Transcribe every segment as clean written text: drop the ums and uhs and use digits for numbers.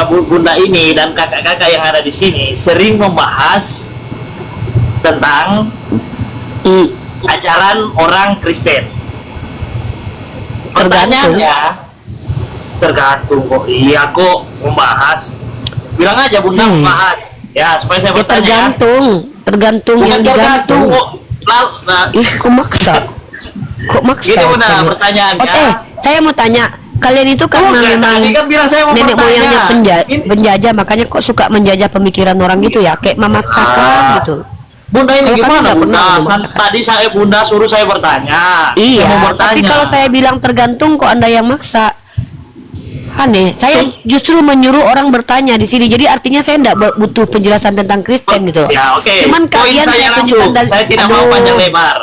bunda-bunda ini dan kakak-kakak yang ada di sini sering membahas tentang ajaran orang Kristen. Pertanyaannya, tergantung kok. Iya kok membahas. Bilang aja bunda membahas. Ya supaya saya bertanya. Tergantung yang digantung. Kok maksa? Kok maksa? Gitu bunda pertanyaannya. Oke, saya mau tanya. Kalian itu karena memang kan nenek moyangnya penjajah, makanya kok suka menjajah pemikiran orang gitu ya, kayak memaksakan gitu. Bunda ini kalau gimana bunda? Tadi saya bunda suruh saya bertanya. Iya, tapi kalau saya bilang tergantung kok anda yang maksa. Aneh, saya justru menyuruh orang bertanya di sini. Jadi artinya saya tidak butuh penjelasan tentang Kristen gitu. Ya oke. Cuman kalian saya langsung. Saya tidak mau panjang lebar.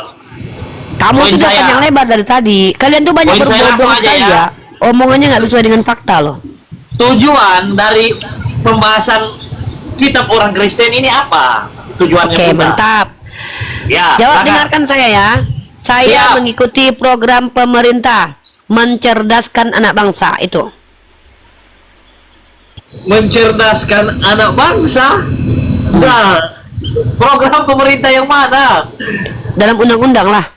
Kamu sudah panjang lebar dari tadi. Kalian tuh banyak berbohong saja. Ya. Omongannya nggak sesuai dengan fakta loh. Tujuan dari pembahasan kitab orang Kristen ini apa? Tujuannya Oke, mantap. Ya, jawab, dengarkan saya ya. Saya mengikuti program pemerintah mencerdaskan anak bangsa itu. Mencerdaskan anak bangsa? Nah, program pemerintah yang mana? Dalam undang-undang lah.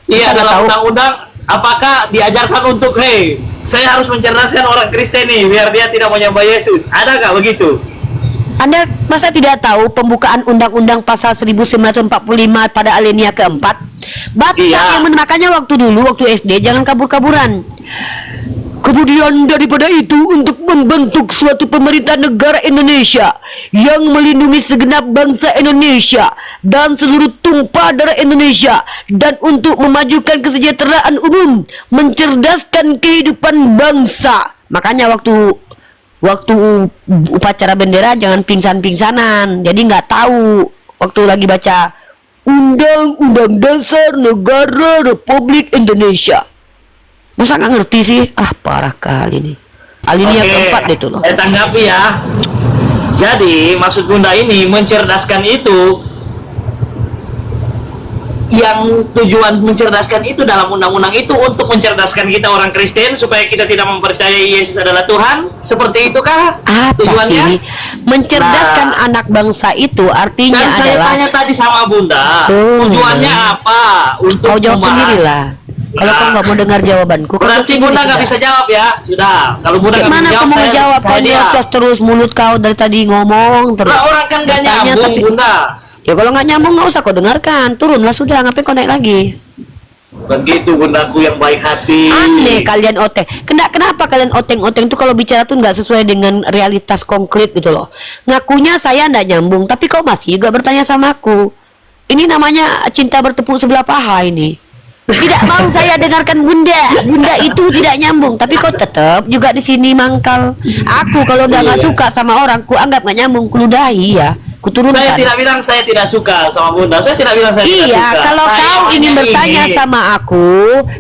Iya, dalam undang-undang. Apakah diajarkan untuk saya harus mencerdaskan orang Kristen nih biar dia tidak menyembah Yesus? Ada nggak begitu? Anda masa tidak tahu pembukaan undang-undang pasal 1945 pada alinea keempat? Yang makanya waktu SD jangan kabur-kaburan. Kemudian daripada itu untuk membentuk suatu pemerintah negara Indonesia yang melindungi segenap bangsa Indonesia dan seluruh tumpah darah Indonesia, dan untuk memajukan kesejahteraan umum, mencerdaskan kehidupan bangsa. Makanya waktu upacara bendera jangan pingsan-pingsanan. Jadi nggak tahu waktu lagi baca Undang-Undang Dasar Negara Republik Indonesia. Masa nggak ngerti sih? Ah, parah kali nih. Alinea keempat itu loh. Saya tanggapi ya. Jadi maksud bunda ini mencerdaskan itu, yang tujuan mencerdaskan itu dalam undang-undang itu untuk mencerdaskan kita orang Kristen supaya kita tidak mempercayai Yesus adalah Tuhan. Seperti itukah tujuannya? Sih? Mencerdaskan anak bangsa itu artinya dan saya tanya tadi sama bunda, tujuannya apa? Untuk jawab sendiri lah. Kalau kau nggak mau dengar jawabanku, berarti bunda nggak bisa jawab ya. Sudah, kalau bunda nggak bisa jawab, saya jawab. Kau nyocos terus mulut kau dari tadi ngomong terus. Nah, orang kan nggak nyambung, bunda. Ya kalau nggak nyambung nggak usah kau dengarkan, turunlah sudah. Ngapain kau naik lagi? Begitu bundaku yang baik hati. Aneh kalian oteng. Kenapa kalian oteng-oteng itu kalau bicara tuh nggak sesuai dengan realitas konkret gitu loh. Ngakunya saya nggak nyambung, tapi kau masih juga bertanya sama aku. Ini namanya cinta bertepuk sebelah paha ini. Tidak mau saya dengarkan bunda itu tidak nyambung, tapi kau tetap juga di sini mangkal. Aku kalau udah nggak suka sama orang, ku anggap nggak nyambung, ku ludahi ya, ku turunkan. Saya tidak bilang saya tidak suka sama bunda, saya tidak bilang saya tidak suka. Iya, kalau kau ingin bertanya sama aku,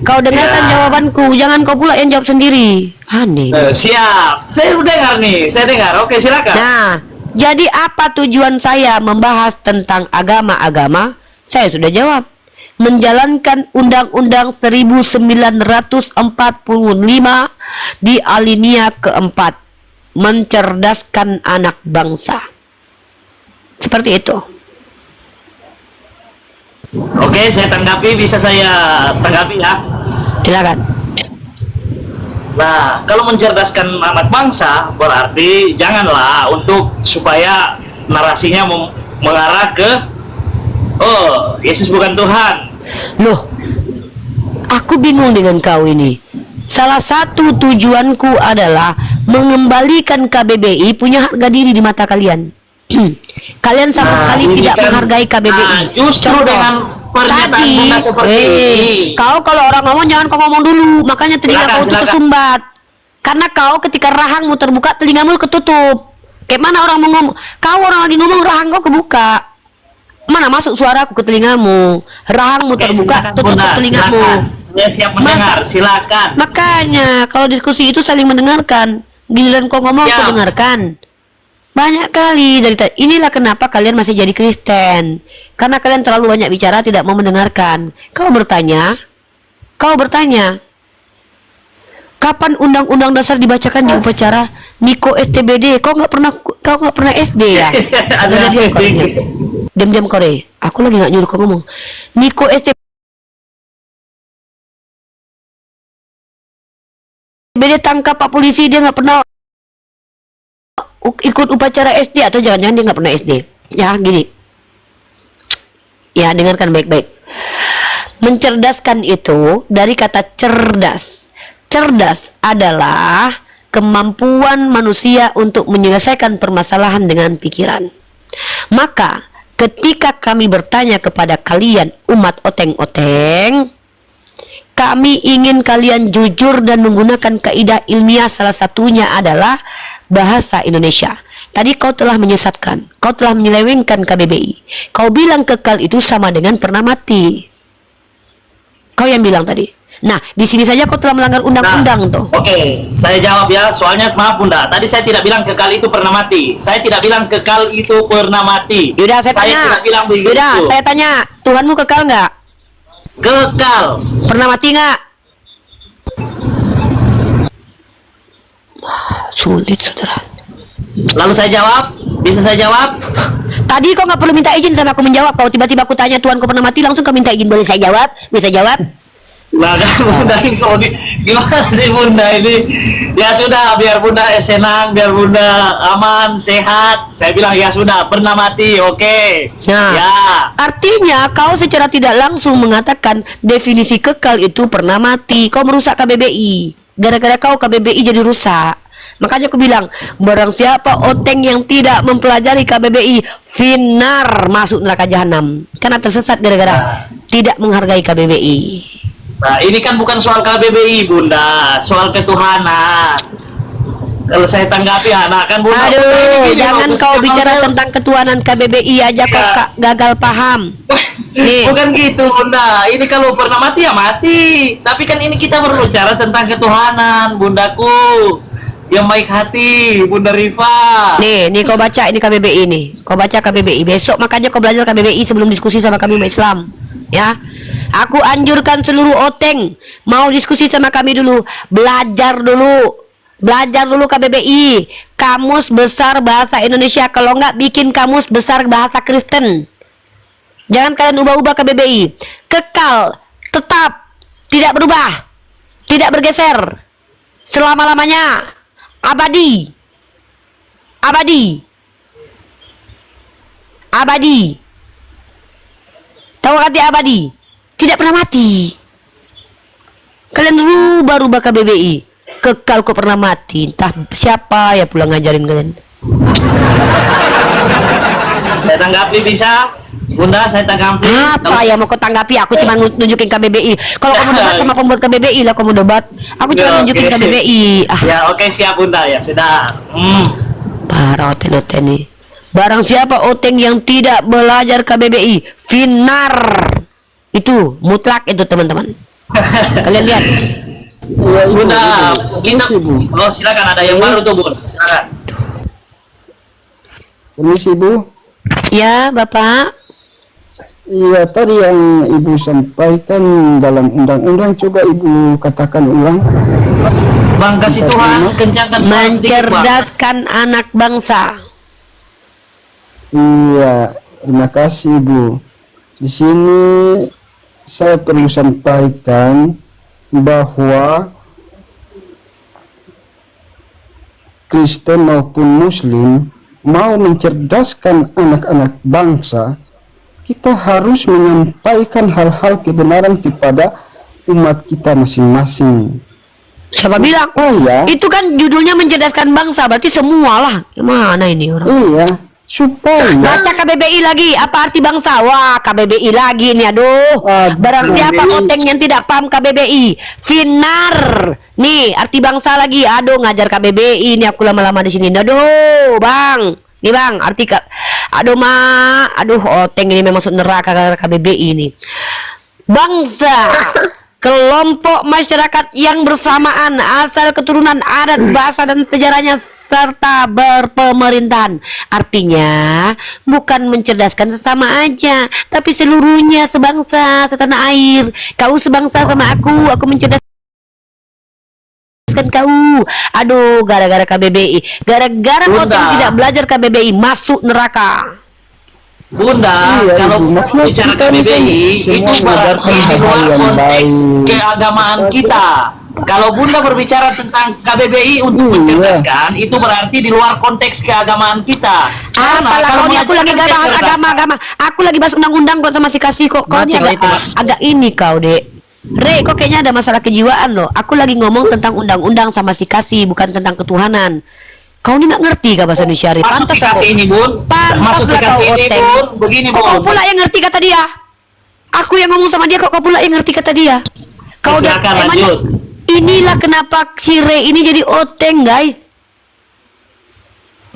kau dengarkan jawabanku, jangan kau pula yang jawab sendiri. Aneh. Siap, saya udah dengar nih, saya dengar. Oke, silakan. Nah, jadi apa tujuan saya membahas tentang agama-agama? Saya sudah jawab. Menjalankan Undang-Undang 1945 di alinea keempat, mencerdaskan anak bangsa. Seperti itu. Oke, saya tanggapi, bisa saya tanggapi ya. Silakan. Nah, kalau mencerdaskan anak bangsa berarti janganlah untuk supaya narasinya mengarah ke Yesus bukan Tuhan. Loh, aku bingung dengan kau ini. Salah satu tujuanku adalah mengembalikan KBBI punya harga diri di mata kalian. Kalian sama sekali tidak menghargai KBBI. Justru dengan pernyataan bunda seperti ini. Kau kalau orang ngomong jangan kau ngomong dulu, makanya telinga kau itu tersumbat. Karena kau ketika rahangmu terbuka, telingamu ketutup. Kayak mana orang mau ngomong? Kau orang lagi ngomong, rahang kau kebuka. Mana masuk suaraku ke telingamu? Rahangmu terbuka, tutup telingamu. Saya siap mendengar, silakan. Makanya kalau diskusi itu saling mendengarkan. Giliran kau ngomong, kau dengarkan. Banyak kali dari tadi. Inilah kenapa kalian masih jadi Kristen. Karena kalian terlalu banyak bicara, tidak mau mendengarkan. Kau bertanya. Kapan undang-undang dasar dibacakan di upacara? Niko STBD, kau nggak pernah SD ya? Ada Diam-diam Kore. Aku lagi nggak nyuruh kau ngomong. Niko STBD tangkap Pak polisi, dia nggak pernah ikut upacara SD, atau jangan-jangan dia nggak pernah SD. Ya gini. Ya dengarkan baik-baik. Mencerdaskan itu dari kata cerdas. Cerdas adalah kemampuan manusia untuk menyelesaikan permasalahan dengan pikiran. Maka ketika kami bertanya kepada kalian umat oteng-oteng, kami ingin kalian jujur dan menggunakan kaidah ilmiah, salah satunya adalah bahasa Indonesia. Tadi kau telah menyesatkan, kau telah menyelewengkan KBBI. Kau bilang kekal itu sama dengan pernah mati. Kau yang bilang tadi. Nah, di sini saja kau telah melanggar undang-undang tuh. Oke, saya jawab ya. Soalnya maaf Bunda, tadi saya tidak bilang kekal itu pernah mati. Saya tidak bilang kekal itu pernah mati. Yaudah, saya tanya. tidak bilang begitu. Yaudah, saya tanya, Tuhanmu kekal nggak? Kekal. Pernah mati nggak? Sulit, saudara. Lalu saya jawab, bisa saya jawab? Tadi kau nggak perlu minta izin sama aku menjawab. Kalau tiba-tiba aku tanya Tuhan kau pernah mati, langsung kau minta izin. Boleh saya jawab? Bisa jawab? Nah, kan Bunda ini gimana sih Bunda ini? Ya sudah, biar Bunda senang, biar Bunda aman, sehat. Saya bilang ya sudah, pernah mati, oke. Nah, Ya. artinya kau secara tidak langsung mengatakan definisi kekal itu pernah mati. Kau merusak KBBI. Gara-gara kau KBBI jadi rusak. Makanya aku bilang, barang siapa oteng yang tidak mempelajari KBBI, finar, masuk neraka jahanam. Karena tersesat gara-gara tidak menghargai KBBI. Nah, ini kan bukan soal KBBI, Bunda, soal ketuhanan. Kalau saya tanggapi anak kan Bunda. Aduh, Bunda, jangan ini kau kalau bicara saya- tentang ketuhanan KBBI aja kau gagal paham. Nih. Bukan gitu, Bunda. Ini kalau pernah mati ya mati. Tapi kan ini kita berbicara tentang ketuhanan, Bundaku. Yang baik hati, Bunda Rifa. Nih kau baca ini KBBI nih. Kau baca KBBI. Besok makanya kau belajar KBBI sebelum diskusi sama kami umat Islam. Ya. Aku anjurkan seluruh oteng mau diskusi sama kami dulu. Belajar dulu KBBI. Kamus Besar Bahasa Indonesia. Kalau enggak bikin Kamus Besar Bahasa Kristen. Jangan kalian ubah-ubah KBBI. Kekal, tetap, tidak berubah, tidak bergeser, selama-lamanya, abadi, abadi, abadi. Tahu arti abadi? Tidak pernah mati. Kalian rubah-rubah KBBI. Kekal kok pernah mati. Entah siapa ya pulang ngajarin kalian. Saya tanggapi bisa, Bunda, saya tanggapi. Apa yang mau kau tanggapi? Aku cuma nunjukin KBBI. Kalau kamu debat sama pembuat KBBI lah, kamu debat. Aku cuma nunjukin Oke. KBBI. Ya, oke, siap Bunda, ya sudah. Parah oteng-oteng nih. Barang siapa oteng yang tidak belajar KBBI, finar. Itu mutlak itu teman-teman. Kalian lihat. Iya, Ibu. Bunda, kita Ibu. oh silakan, ada yang baru tuh, Bun. Silakan. Permisi, Bu. Ya, Bapak. Iya, tadi yang Ibu sampaikan dalam undang-undang, coba Ibu katakan ulang. Bang, kasih Tuhan kencangkan suara sedikit, Bang. Mencerdaskan anak bangsa. Iya, terima kasih, Bu. Di sini saya perlu sampaikan bahwa Kristen maupun Muslim mau mencerdaskan anak-anak bangsa, kita harus menyampaikan hal-hal kebenaran kepada umat kita masing-masing. Siapa bilang? Oh ya, Itu kan judulnya mencerdaskan bangsa, berarti semua lah. Gimana ini orang? iya, supaya Baca KBBI lagi, apa arti bangsa? Wah, KBBI lagi nih, aduh. Aduh. Barang siapa oteng yang tidak paham KBBI, finar. Nih, arti bangsa lagi. Aduh, ngajar KBBI nih aku lama-lama di sini. Aduh, Bang. Nih, Bang, arti aduh, aduh, oteng ini memang masuk neraka gara-gara KBBI nih. Bangsa, kelompok masyarakat yang bersamaan, asal keturunan, adat, bahasa dan sejarahnya serta berpemerintahan. Artinya bukan mencerdaskan sesama aja, tapi seluruhnya, sebangsa, setanah air. Kau sebangsa sama aku mencerdaskan mengingatkan kau. Aduh, gara-gara KBBI, gara-gara kau Bunda. tidak belajar KBBI, masuk neraka. Bunda, Iya, kalau Ibu. Maksudnya bicara kita ini kan KBBI semua itu berarti mengajarkan di hal-hal luar yang konteks baik. keagamaan kita. Kalau Bunda berbicara tentang KBBI untuk Iya. mencerdaskan, itu berarti di luar konteks keagamaan kita. Karena Apalah kalau kau ni, aku lagi mengajarkan bahas kecerdasan- agama. Aku lagi bahas undang-undang kok sama si kasih kok. Kau ni Mati lah agak, itu, Mas. agak ini kau, Dek. Re, kok kayaknya ada masalah kejiwaan loh. Aku lagi ngomong tentang undang-undang sama si kasih, bukan tentang ketuhanan. Kau ni nggak ngerti kah bahasa Indonesia, Re? Maksud si kasih ini, Bun. Maksud si Pantaslah kasih kau ini, oteng. Bun. Begini, Kok kau Bun. pula yang ngerti kata dia? Aku yang ngomong sama dia, kok kau pula yang ngerti kata dia? Kau Silakan, emangnya- lanjut. Inilah kenapa si Re ini jadi oteng, guys.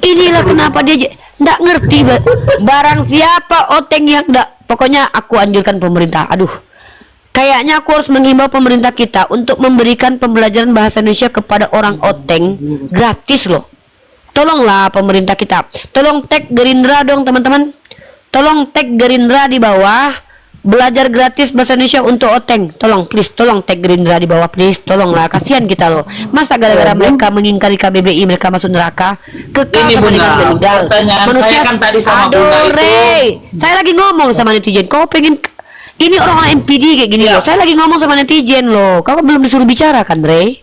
Inilah kenapa dia nggak ngerti. Barang siapa oteng yang nggak, pokoknya aku anjurkan pemerintah. Aduh, kayaknya aku harus menghimbau pemerintah kita untuk memberikan pembelajaran bahasa Indonesia kepada orang oteng gratis loh. Tolonglah pemerintah kita. Tolong tag Gerindra dong teman-teman. Tolong tag Gerindra di bawah. Belajar gratis bahasa Indonesia untuk oteng. Tolong please, tolong tag Gerindra di bawah please. Tolonglah, kasihan kita loh. Masa gara-gara mereka mengingkari KBBI mereka masuk neraka? Kekal Ini, sama Bunda, dengan meninggal. pertanyaan saya kan tadi sama Aduh, Bunda itu. Rey, saya lagi ngomong sama netizen. Kau pengen ini orang MPD kayak gini Ya. loh. Saya lagi ngomong sama netizen loh. Kau belum disuruh bicara kan, Rey?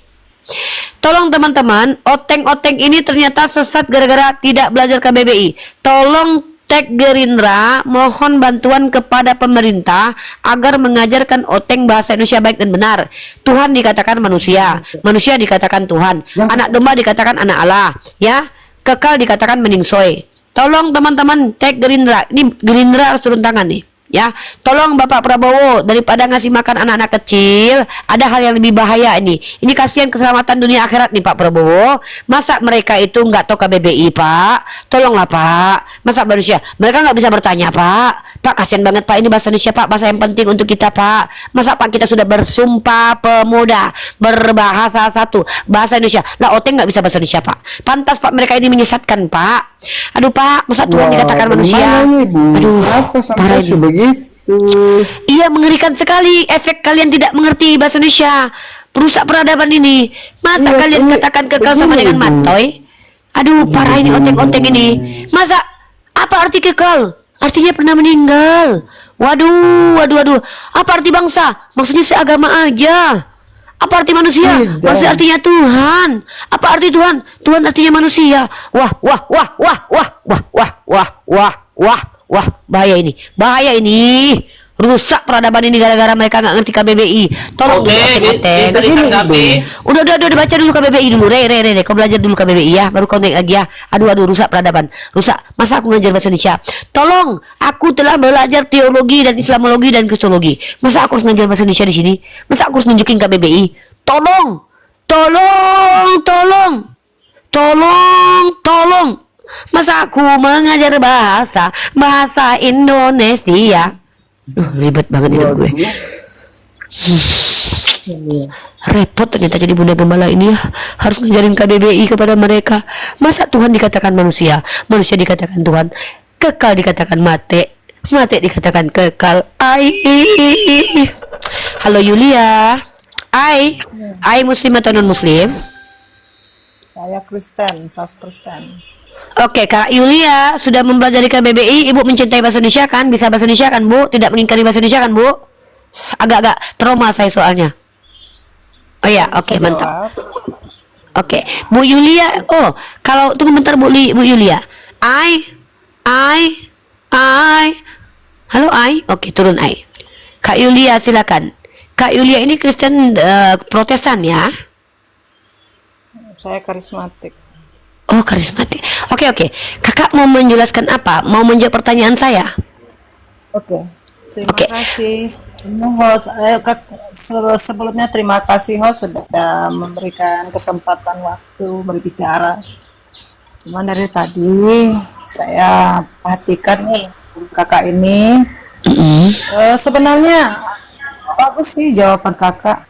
Tolong teman-teman, oteng-oteng ini ternyata sesat gara-gara tidak belajar KBBI. Tolong tag Gerindra, mohon bantuan kepada pemerintah agar mengajarkan oteng bahasa Indonesia baik dan benar. Tuhan dikatakan manusia, manusia dikatakan Tuhan, anak domba dikatakan anak Allah, ya. Kekal dikatakan meningsoy. Tolong teman-teman tag Gerindra. Ini Gerindra harus turun tangan nih. Ya, tolong Bapak Prabowo, daripada ngasih makan anak-anak kecil, ada hal yang lebih bahaya ini. Ini kasihan keselamatan dunia akhirat nih Pak Prabowo. Masa mereka itu nggak tahu KBBI Pak? Tolonglah Pak. Masa manusia mereka nggak bisa bertanya Pak? Pak kasihan banget Pak, ini bahasa Indonesia Pak, bahasa yang penting untuk kita Pak. Masa Pak kita sudah bersumpah pemuda berbahasa satu bahasa Indonesia. Lah oteng nggak bisa bahasa Indonesia Pak. Pantas Pak mereka ini menyesatkan Pak. Aduh Pak, masa Tuhan Wah, dikatakan manusia? gimana nih, Bu? Aduh, Apa parah sampai ini. sebegitu? Iya, mengerikan sekali efek kalian tidak mengerti bahasa Indonesia. Perusak peradaban ini. Masa Iya, kalian ini katakan kekal sama begini, dengan Bu. matoy? Aduh, parah ini oteng-oteng ini. Masa apa arti kekal? Artinya pernah meninggal. Waduh, waduh, waduh. Apa arti bangsa? Maksudnya seagama aja. Apa arti manusia? Tidak. Maksudnya artinya Tuhan. Apa arti Tuhan? Tuhan artinya manusia. Wah, wah, wah, wah, wah, wah, wah, wah, wah, wah, wah, bahaya ini. Bahaya ini. Rusak peradaban ini gara-gara mereka nggak ngerti KBBI. Tolong Oke, dulu oteng-oteng. bisa ditanggapi. Udah baca dulu KBBI dulu. Re, kau belajar dulu KBBI ya, baru kau naik lagi ya. Aduh, rusak peradaban. Rusak. Masa aku ngajar bahasa Indonesia? Tolong, aku telah belajar teologi dan Islamologi dan Kristologi. Masa aku harus ngajar bahasa Indonesia di sini? Masa aku harus nunjukin KBBI? Tolong. Masa aku mengajar bahasa Indonesia? Ribet banget hidup gue. Repot ternyata jadi bunda gembala ini ya. Harus ngajarin KBBI kepada mereka. Masa Tuhan dikatakan manusia, manusia dikatakan Tuhan, kekal dikatakan mate, mate dikatakan kekal. Halo Yulia. Muslim atau non muslim? Saya Kristen 100%. Oke, Kak Yulia sudah mempelajari KBBI. Ibu mencintai bahasa Indonesia kan? Bisa bahasa Indonesia kan, Bu? Tidak mengingkari bahasa Indonesia kan, Bu? Agak-agak trauma saya soalnya. Oh ya, oke, Bisa mantap. jawab. Oke, Bu Yulia. Oh, kalau tunggu bentar Bu Yulia. Halo Oke, turun Kak Yulia silakan. Kak Yulia ini Kristen Protestan ya? Saya karismatik. Oh, karismatik. Oke. Kakak mau menjelaskan apa? Mau menjawab pertanyaan saya? Oke. Terima Oke. kasih sebelumnya terima kasih host sudah memberikan kesempatan waktu berbicara. Cuman dari tadi saya perhatikan nih kakak ini sebenarnya bagus sih jawaban kakak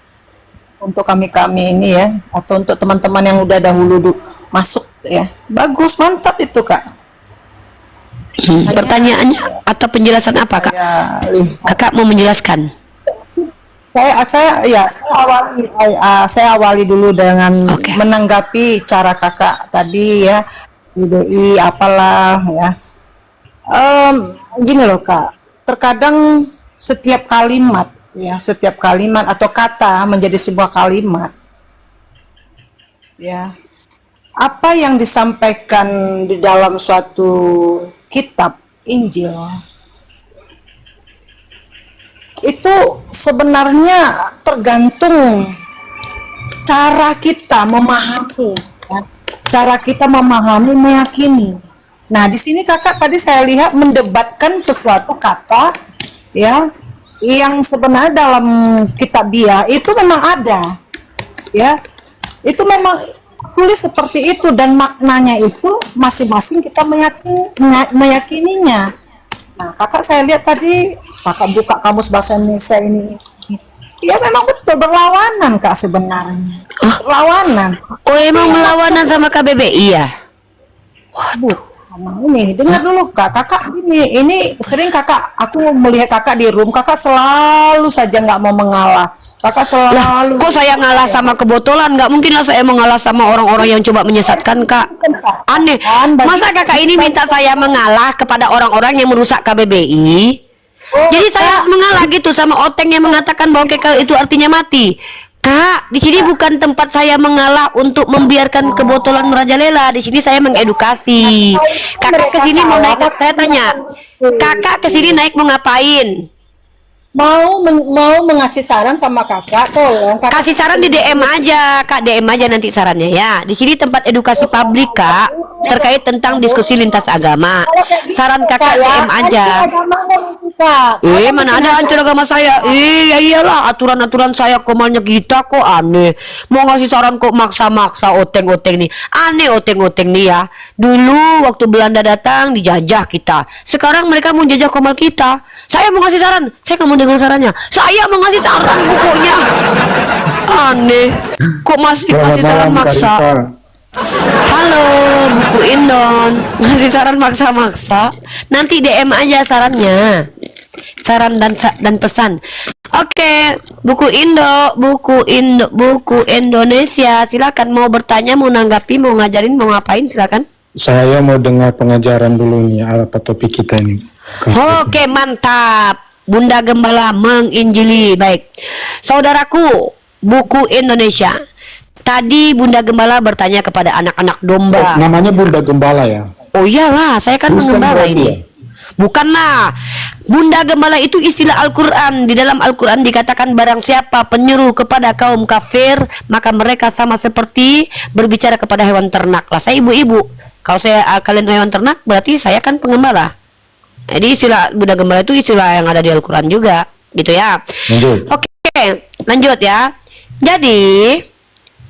untuk kami ini ya, atau untuk teman-teman yang udah dahulu masuk ya. Bagus, mantap itu kak. Pertanyaannya atau penjelasan apa, Kak? Saya lihat Kakak mau menjelaskan? Saya awali dulu dengan Oke. menanggapi cara kakak tadi ya, IDI apalah ya. Gini loh kak, terkadang setiap kalimat atau kata menjadi sebuah kalimat ya, apa yang disampaikan di dalam suatu kitab Injil itu sebenarnya tergantung cara kita memahami ya. Cara kita memahami, meyakini. Nah, di sini kakak tadi saya lihat mendebatkan sesuatu kata ya yang sebenarnya dalam kitab dia itu memang ada ya, itu memang tulis seperti itu dan maknanya itu masing-masing kita meyakininya. Nah, kakak saya lihat tadi kakak buka kamus bahasa Indonesia ini ya memang betul berlawanan kak sebenarnya, berlawanan. Oh, emang berlawanan sama KBBI ya? Bukan, ini dengar dulu kak, kakak ini sering kakak, aku melihat kakak di room, kakak selalu saja nggak mau mengalah, kakak selalu. Kok saya ngalah sama kebotolan? Nggak mungkin lah saya mengalah sama orang-orang yang coba menyesatkan kak. Aneh. Masa kakak ini minta saya mengalah kepada orang-orang yang merusak KBBI? Jadi saya harus mengalah gitu sama Oteng yang mengatakan bahwa kekal itu artinya mati. Kak, di sini bukan tempat saya mengalah untuk membiarkan kebotolan merajalela. Di sini saya mengedukasi. Kakak ke sini mau naik, saya tanya. Kakak ke sini naik mau ngapain? Mau mengasih saran sama kakak, tolong kakak Kasih saran di DM aja, Kak. DM aja nanti sarannya ya. Di sini tempat edukasi publik, Kak, terkait tentang diskusi lintas agama. Saran kakak DM aja. Mana ada hancur agama saya? Ya iyalah, aturan-aturan saya komalnya kita kok aneh. Mau ngasih saran kok maksa-maksa Oteng-Oteng nih. Aneh Oteng-Oteng nih ya. Dulu waktu Belanda datang dijajah kita. Sekarang mereka mau jajah komal kita. Saya mau ngasih saran, saya nggak mau dengar sarannya. Saya mau ngasih saran pokoknya. Aneh. Kok masih ngasih saran maksa? Halo, buku Indon. Ngasih saran maksa-maksa. Nanti DM aja sarannya. Saran dan pesan. Oke, buku Indonesia. Silakan mau bertanya, mau nanggapi, mau ngajarin, mau ngapain silakan. Saya mau dengar pengajaran dulu nih apa topik kita ini. Oke, mantap. Bunda Gembala menginjili. Baik. Saudaraku, buku Indonesia. Tadi Bunda Gembala bertanya kepada anak-anak domba. Namanya Bunda Gembala ya? Oh iyalah, saya kan Kristen pengembala berarti ini. ya? Bukanlah. Bunda Gembala itu istilah Al-Quran. Di dalam Al-Quran dikatakan barang siapa penyeru kepada kaum kafir, maka mereka sama seperti berbicara kepada hewan ternak. Lah, saya ibu-ibu. Kalau kalian hewan ternak, berarti saya kan pengembala. Jadi istilah Bunda Gembala itu istilah yang ada di Al-Quran juga, gitu ya. Lanjut. Oke, lanjut ya. Jadi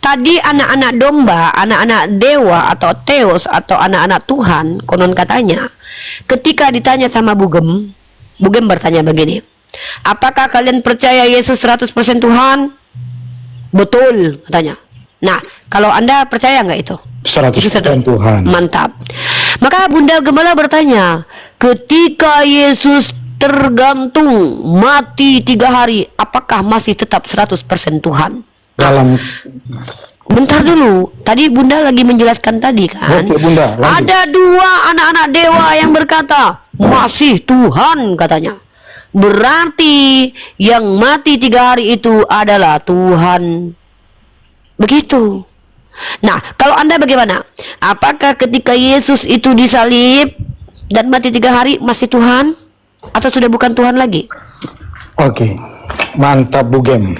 tadi anak-anak domba, anak-anak dewa atau Theos atau anak-anak Tuhan, konon katanya, ketika ditanya sama Bugem bertanya begini, apakah kalian percaya Yesus 100% Tuhan? Betul, katanya. Nah, kalau Anda percaya nggak itu? 100% Tuhan. Mantap. Maka Bunda Gembala bertanya, ketika Yesus tergantung mati 3 hari, apakah masih tetap 100% Tuhan? Dalam Bentar dulu, tadi Bunda lagi menjelaskan tadi kan. Oke, Bunda, lanjut. Ada 2 anak-anak dewa yang berkata, masih Tuhan katanya. Berarti yang mati 3 hari itu adalah Tuhan. Begitu. Nah, kalau Anda bagaimana? Apakah ketika Yesus itu disalib dan mati 3 hari masih Tuhan? Atau sudah bukan Tuhan lagi? Oke, mantap Bugem.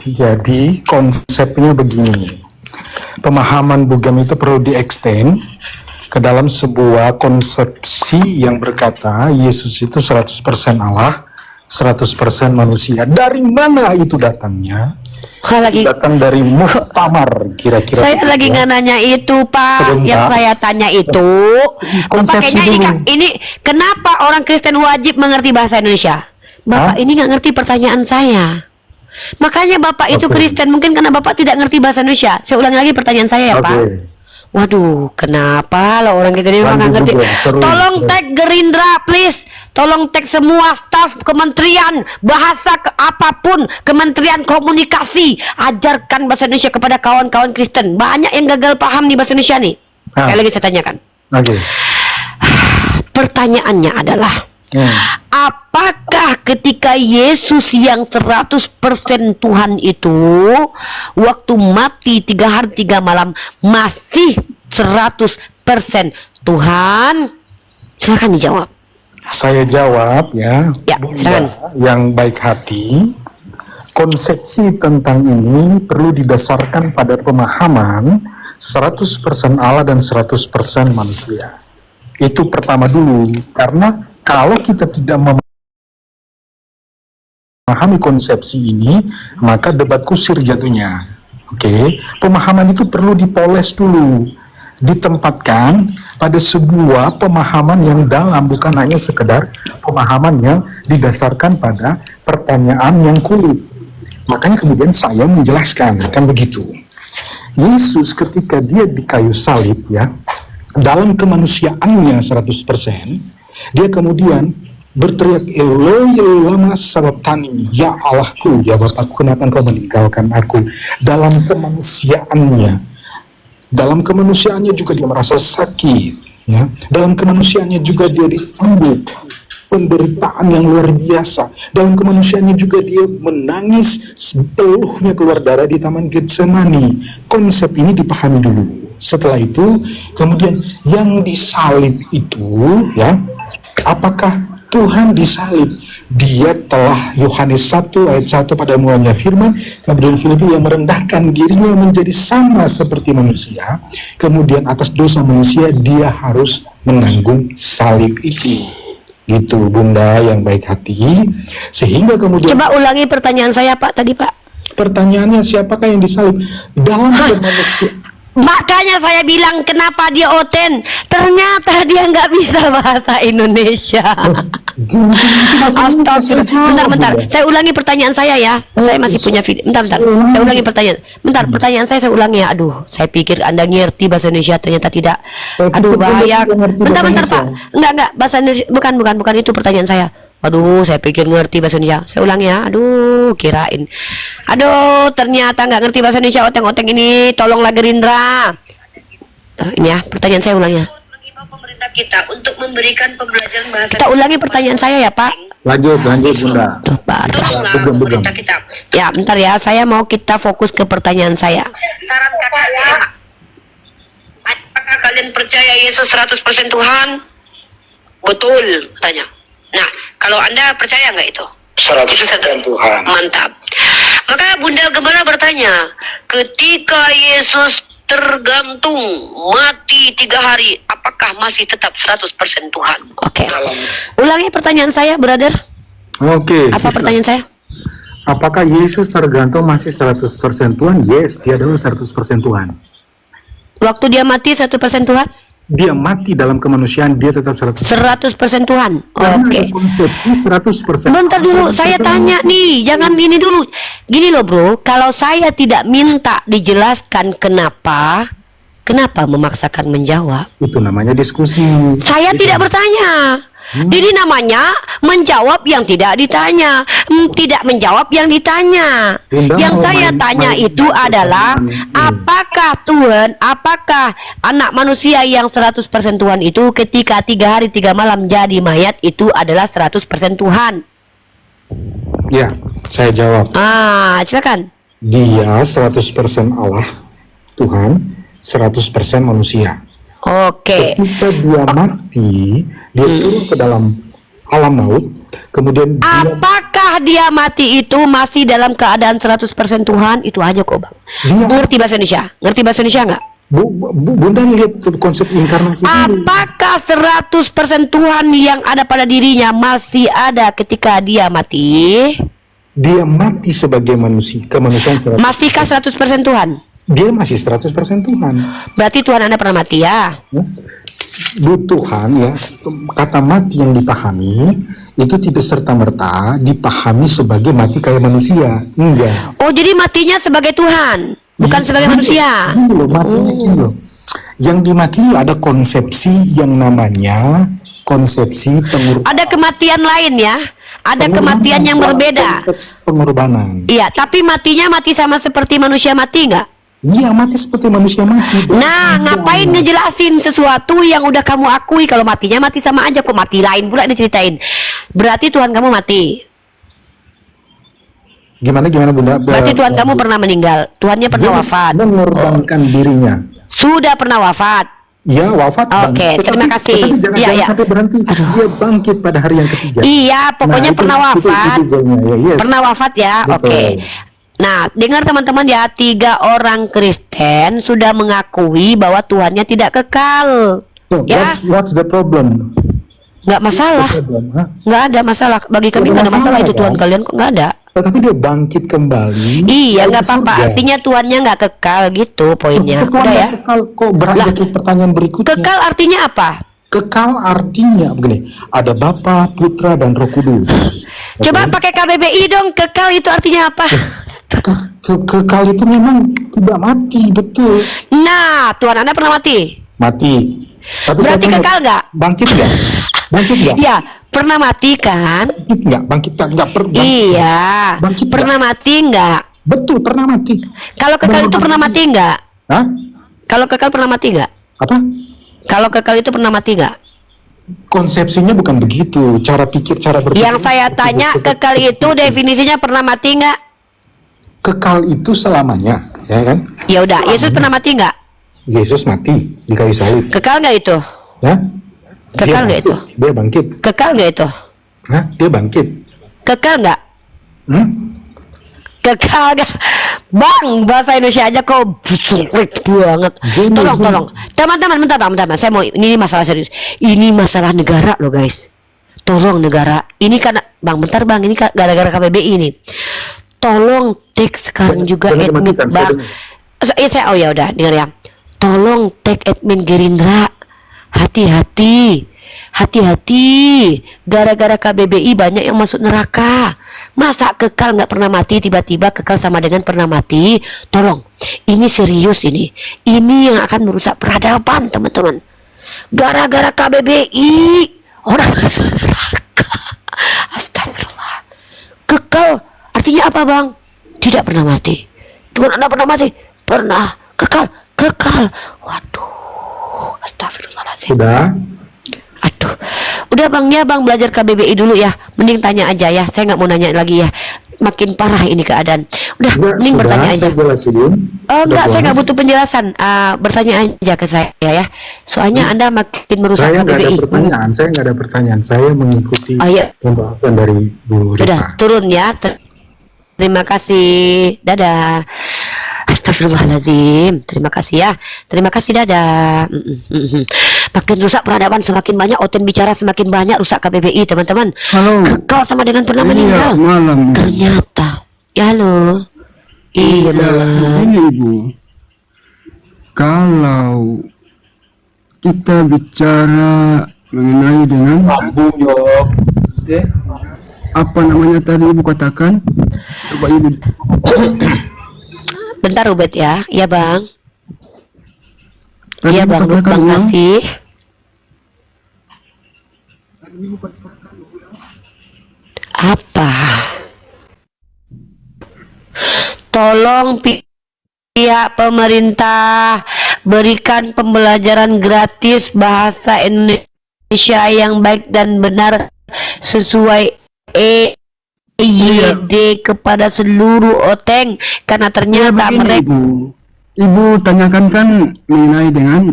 Jadi konsepnya begini. Pemahaman Bugem itu perlu diextend ke dalam sebuah konsepsi yang berkata Yesus itu 100% Allah, 100% manusia. Dari mana itu datangnya? Datang dari muktamar kira-kira. Saya lagi nggak nanya itu Pak. Sebentar. Yang saya tanya itu Konsepsi Pakainya dulu. ini kenapa orang Kristen wajib mengerti bahasa Indonesia? Bapak ini nggak ngerti pertanyaan saya. Makanya Bapak itu Oke. Kristen mungkin karena Bapak tidak ngerti bahasa Indonesia. Saya ulangi lagi pertanyaan saya ya Pak. Oke. Waduh, kenapa lah orang kita ini memang nggak ngerti. Lanjut, Bung. Seru, Tolong seru. tag Gerindra, please. Tolong tag semua staf kementerian bahasa apapun, kementerian komunikasi. Ajarkan bahasa Indonesia kepada kawan-kawan Kristen. Banyak yang gagal paham nih bahasa Indonesia nih. Sekali lagi saya tanyakan. Oke. Pertanyaannya adalah, apakah ketika Yesus yang 100% Tuhan itu waktu mati 3 hari 3 malam masih 100% Tuhan? Silakan dijawab. Saya jawab ya, Ya, Bunda yang baik hati. Konsepsi tentang ini perlu didasarkan pada pemahaman 100% Allah dan 100% manusia. Itu pertama dulu, karena kalau kita tidak memahami konsepsi ini, maka debat kusir jatuhnya. Oke, pemahaman itu perlu dipoles dulu, ditempatkan pada sebuah pemahaman yang dalam, bukan hanya sekedar pemahaman yang didasarkan pada pertanyaan yang kulit. Makanya kemudian saya menjelaskan, kan begitu. Yesus ketika dia di kayu salib ya, dalam kemanusiaannya 100%, dia kemudian berteriak, Eloi Eloi lama sabachthani, ya Allahku, ya Bapakku, kenapa engkau meninggalkan aku? Dalam kemanusiaannya juga dia merasa sakit ya. Dalam kemanusiaannya juga dia dicambuk, penderitaan yang luar biasa. Dalam kemanusiaannya juga dia menangis sepeluhnya keluar darah di Taman Getsemani. Konsep ini dipahami dulu. Setelah itu kemudian yang disalib itu ya, apakah Tuhan disalib? Dia telah, Yohanes 1 ayat 1 pada mulanya firman, kemudian Filipi yang merendahkan dirinya menjadi sama seperti manusia, kemudian atas dosa manusia dia harus menanggung salib itu. Gitu Bunda yang baik hati. Sehingga kemudian, Coba ulangi pertanyaan saya Pak tadi Pak. pertanyaannya siapakah yang disalib? Dalam kemanusiaan. Makanya saya bilang kenapa dia oten. Ternyata dia nggak bisa bahasa Indonesia. Astagfirullah. Bentar. Saya ulangi pertanyaan saya ya. Saya masih punya video. Bentar. Saya ulangi pertanyaan. Bentar, pertanyaan saya ulangi ya. Aduh, saya pikir Anda ngerti bahasa Indonesia, ternyata tidak. Aduh, bahaya. Bentar, Pak. Enggak. Bahasa Indonesia. Bukan itu pertanyaan saya. Aduh, saya pikir ngerti bahasa Indonesia. Saya ulangi ya. Aduh, kirain. Aduh, ternyata nggak ngerti bahasa Indonesia. Oteng-oteng ini, tolonglah Gerindra. Ini ya, pertanyaan saya ulangi ya. Pemerintah kita untuk memberikan pembelajaran bahasa. Kita ulangi pertanyaan saya ya, Pak. Lanjut Bunda. Tuh, Pak. Begam. Ya, bentar ya. Saya mau kita fokus ke pertanyaan saya. Saran kakaknya, apakah kalian percaya Yesus 100% Tuhan? Betul, tanya. Nah, kalau Anda percaya nggak itu? 100% Tuhan. Mantap. Maka Bunda Gembala bertanya, ketika Yesus tergantung mati 3 hari, apakah masih tetap 100% Tuhan? Oke. Ulangi pertanyaan saya, brother. Oke. Apa pertanyaan saya? Apakah Yesus tergantung masih 100% Tuhan? Yes, dia adalah 100% Tuhan. Waktu dia mati 100% Tuhan? Dia mati dalam kemanusiaan, dia tetap 100%. 100% Tuhan. Karena Oke. ada konsepsi 100%. Bentar dulu, saya tanya nih, jangan ini dulu. Gini loh bro, kalau saya tidak minta dijelaskan kenapa memaksakan menjawab? Itu namanya diskusi. Saya tidak bertanya. Jadi namanya menjawab yang tidak ditanya, tidak menjawab yang ditanya. Bunda Yang mau saya tanya itu adalah apakah Tuhan, apakah anak manusia yang 100% Tuhan itu ketika 3 hari 3 malam jadi mayat itu adalah 100% Tuhan? Ya, saya jawab. Silakan. Dia 100% Allah, Tuhan, 100% manusia. Oke. Ketika dia mati, dia turun ke dalam alam maut, kemudian dia, Apakah dia mati itu masih dalam keadaan 100% Tuhan? Itu aja kok Bang. Dia- Ngerti bahasa Indonesia? Ngerti bahasa Indonesia nggak? Bunda lihat konsep inkarnasi dulu. Apakah 100% Tuhan yang ada pada dirinya masih ada ketika dia mati? Dia mati sebagai manusia, kemanusiaan 100%. Masihkah 100% Tuhan? Dia masih 100% Tuhan. Berarti Tuhan Anda pernah mati ya? Ya. Tuhan ya, kata mati yang dipahami itu tidak serta-merta dipahami sebagai mati kayak manusia. Enggak. Oh, jadi matinya sebagai Tuhan, bukan Iya, sebagai gini manusia. Gini loh, matinya gini loh. Yang dimati ada konsepsi yang namanya konsepsi pengorbanan. Ada kematian lain ya. Ada kematian yang berbeda. Konteks pengorbanan. Iya, tapi matinya mati sama seperti manusia mati nggak? Iya, mati seperti manusia mati. Nah, ngapain ngejelasin sesuatu yang udah kamu akui kalau matinya mati sama aja, kok mati lain pula diceritain. Berarti Tuhan kamu mati. Gimana Bunda? Berarti Tuhan kamu pernah meninggal. Tuhannya pernah wafat. Mengorbankan dirinya. Sudah pernah wafat. Ya, wafat. Oke, terima kasih. Tetapi jangan, Iya, jangan iya. sampai berhenti. Dia bangkit pada hari yang ketiga. Iya, pokoknya Nah, pernah wafat. itu goalnya, ya, yes. Pernah wafat ya. Betul. Oke. Nah, dengar teman-teman ya, 3 orang Kristen sudah mengakui bahwa Tuhannya tidak kekal. So, Ya. what's the problem? Nggak masalah. What's the problem, huh? Nggak ada masalah. Bagi kami Nggak nggak ada masalah, masalah itu Tuhan kan? kalian kok nggak ada. Tetapi dia bangkit kembali. Iya, dari nggak apa-apa. surga. Artinya Tuhannya nggak kekal gitu poinnya. Kok Tuhan Udah ya. nggak kekal? Kok beranjak ke pertanyaan berikutnya? Kekal artinya apa? Kekal artinya begini, ada Bapa, Putra, dan Roh Kudus. Coba Oke? pakai KBBI dong. Kekal itu artinya apa? Kekal itu memang tidak mati, betul. Nah, Tuhan Anda pernah mati? Mati. Tapi Berarti tanya, kekal nggak? Bangkit nggak? Bangkit nggak? Ya, pernah mati kan? Bangkit nggak? Bangkit nggak? Iya. Bangkit Pernah mati nggak? Betul, pernah mati. Kalau kekal itu pernah mati nggak? Hah? Kalau kekal pernah mati nggak? Apa? Kalau kekal itu pernah mati nggak? Konsepsinya bukan begitu. Cara pikir, cara berpikir. Yang saya tanya, kekal itu definisinya pernah mati nggak? Kekal itu selamanya, ya kan? Ya udah, Yesus pernah mati nggak? Yesus mati di kayu salib, Kekal nggak itu? ya? Kekal nggak itu? Dia bangkit. Kekal nggak itu? Hah? Dia bangkit. Kekal nggak? Hmm? Kekal nggak? Bang, bahasa Indonesia aja kok sulit banget. Gini. Tolong. Teman-teman, bentar, Bang. Saya mau, ini masalah serius. Ini masalah negara loh, guys. Tolong negara. Ini karena, Bang, bentar, Bang. Ini gara-gara KBBI ini. Tolong take sekarang juga Jangan admin, dimatikan, saya Bang. Oh ya udah, dengar ya. Tolong take admin Gerindra. Hati-hati. Gara-gara KBBI banyak yang masuk neraka. Masa kekal nggak pernah mati, tiba-tiba kekal sama dengan pernah mati? Tolong, ini serius ini. Ini yang akan merusak peradaban, teman-teman. Gara-gara KBBI orang masuk neraka. Astagfirullah. Kekal artinya apa, Bang? Tidak pernah mati. Tuhan Anda pernah mati? Pernah. Kekal. Waduh. Astagfirullahaladzim. Sudah. Aduh. Udah, Bang, ya Bang, belajar KBBI dulu ya. Mending tanya aja ya. Saya nggak mau nanya lagi ya. Makin parah ini keadaan. Udah, mending sudah, bertanya aja. saya jelasin. Oh enggak, saya nggak puas. butuh penjelasan. Bertanya aja ke saya ya. Soalnya Anda makin merusak Saya nggak ada KBBI. pertanyaan. Saya nggak ada pertanyaan. Saya mengikuti Oh, iya. pembahasan dari Bu Udah, Rifa. turun ya. Terima kasih. Dadah. Astagfirullahaladzim. Terima kasih ya. Terima kasih, dadah. Makin rusak peradaban, semakin banyak Oten bicara, semakin banyak rusak KBBI, teman-teman. Halo. Kekal sama dengan pernah Iya, meninggal. malam. Ternyata. Ya, halo. Iya, malam. Ini Ibu. Kalau kita bicara mengenai dengan apa namanya tadi Ibu katakan? Coba Ibu. Bentar, Ubed ya. Iya, Bang. Tadi Iya, Ibu Bang. katakan Bang ulang. kasih. Apa? Tolong pihak pemerintah berikan pembelajaran gratis bahasa Indonesia yang baik dan benar sesuai EYD kepada seluruh oteng, karena ternyata Begini, mereka Ibu tanyakan kan mengenai dengan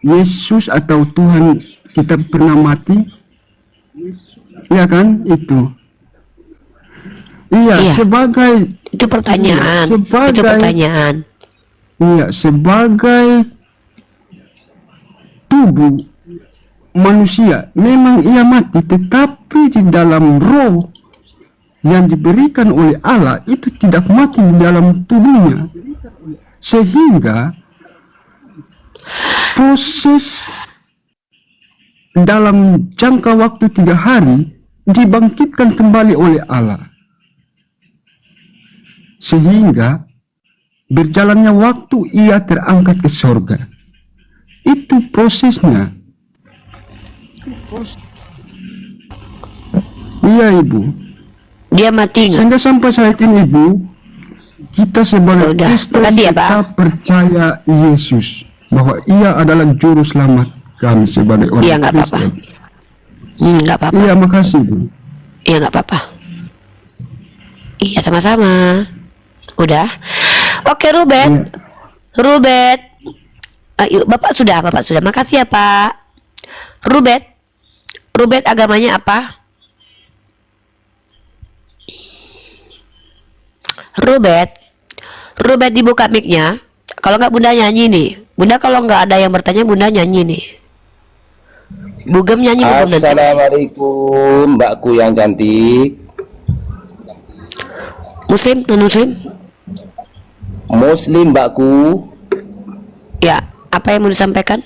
Yesus atau Tuhan kita pernah mati. Iya kan itu. Iya, Iya. sebagai itu pertanyaan. Sebagai- Itu pertanyaan. iya sebagai tubuh manusia memang ia mati, tetapi di dalam roh yang diberikan oleh Allah itu tidak mati di dalam tubuhnya, sehingga proses dalam jangka waktu 3 hari dibangkitkan kembali oleh Allah, sehingga berjalannya waktu ia terangkat ke sorga. Itu prosesnya. Iya Ibu. Dia mati nggak? Sehingga sampai saat ini Ibu, kita sebagai Udah, Kristen makasih ya, Pak. kita percaya Yesus bahwa Ia adalah juru selamat kami sebagai orang Iya, nggak apa-apa. Kristen. Nggak apa-apa. Iya, makasih Bu. Iya, nggak apa-apa. Iya, sama-sama. Udah. Oke, Rubet. Iya. Rubet. Ayo, Bapak sudah. Makasih ya, Pak. Rubet. Rubet agamanya apa? Rubet dibuka mic-nya. Kalau nggak Bunda nyanyi nih. Bunda kalau nggak ada yang bertanya, Bunda nyanyi nih. Bugem nyanyi Bugem nanti. Assalamualaikum mbakku yang cantik. Muslim, non Muslim? Muslim mbakku. Ya, apa yang mau disampaikan?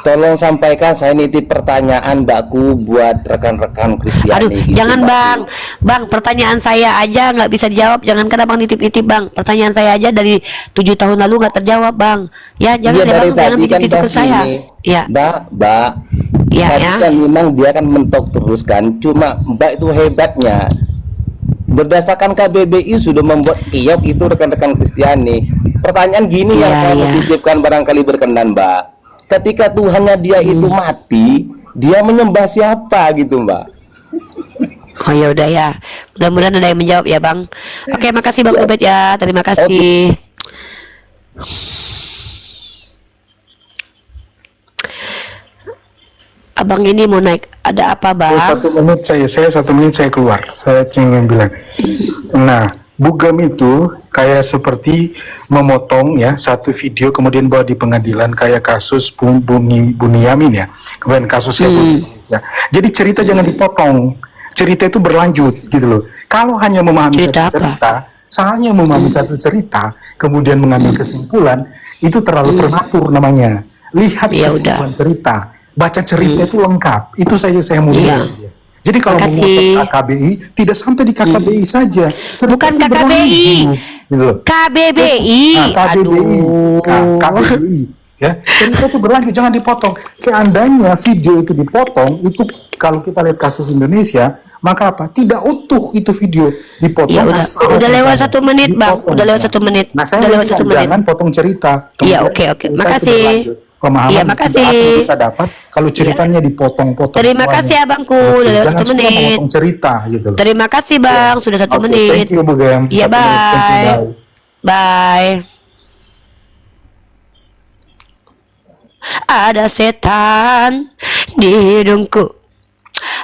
Tolong sampaikan, saya nitip pertanyaan mbakku buat rekan-rekan Kristiani. Aduh, gitu, jangan mbakku. bang, pertanyaan saya aja nggak bisa dijawab. Jangan kan abang nitip-nitip bang. Pertanyaan saya aja dari 7 tahun lalu nggak terjawab bang. Ya jangan Iya, ya, dari bang, jangan tadi kan nitip-nitip ke bahas saya. ini. Ya, Mbak, ya, tadi ya. kan memang dia kan mentok terus kan. Cuma mbak itu hebatnya. Berdasarkan KBBI sudah membuat kiok itu rekan-rekan Kristiani. Pertanyaan gini yang Iya, saya mau iya. titipkan barangkali berkenan mbak. Ketika Tuhannya dia itu mati, dia menyembah siapa gitu mbak? Oh ya udah ya. Mudah-mudahan ada yang menjawab ya bang. Oke, makasih bang Ubed ya. Terima kasih. Abang ini mau naik. Ada apa bang? Saya 1 menit saya keluar. Saya ingin bilang. Nah, bugam itu kayak seperti memotong ya satu video kemudian bawa di pengadilan kayak kasus Buniamin ya. Kemudian kasusnya ya. Jadi cerita jangan dipotong. Cerita itu berlanjut gitu loh. Kalau hanya memahami Cerita satu apa? cerita, hanya memahami satu cerita, kemudian mengambil kesimpulan, itu terlalu prematur namanya. Lihat Ya kesimpulan cerita, baca cerita itu lengkap. Itu saja saya mau Iya. bilang. Jadi kalau Makasih. mengutuk KKBI, tidak sampai di KKBI saja. Cerita Bukan itu KKBI. berlanjut, gitu loh. KBBI. KBBI. Aduh. KBBI. Ya, cerita itu berlanjut, jangan dipotong. Seandainya video itu dipotong, itu kalau kita lihat kasus Indonesia, maka apa? Tidak utuh itu video dipotong. Ya udah lewat misalnya. 1 menit bang. Dipotong, Udah lewat ya. 1 menit. Nah, saya Udah lewat bilang 1 menit. jangan potong cerita. Iya, Kemudian oke. cerita itu Makasih. berlanjut. Pemahaman Iya, itu makasih. akan bisa dapat kalau ceritanya dipotong-potong. Terima semuanya. kasih abangku. Oke, Udah lewat jangan 1 suka menit. memotong cerita gitu loh. Terima kasih bang. Sudah 1 Oke, menit. thank you Bu Gem. Iya, 1 menit. Thank you, bye. Bye. Ada setan di hidungku,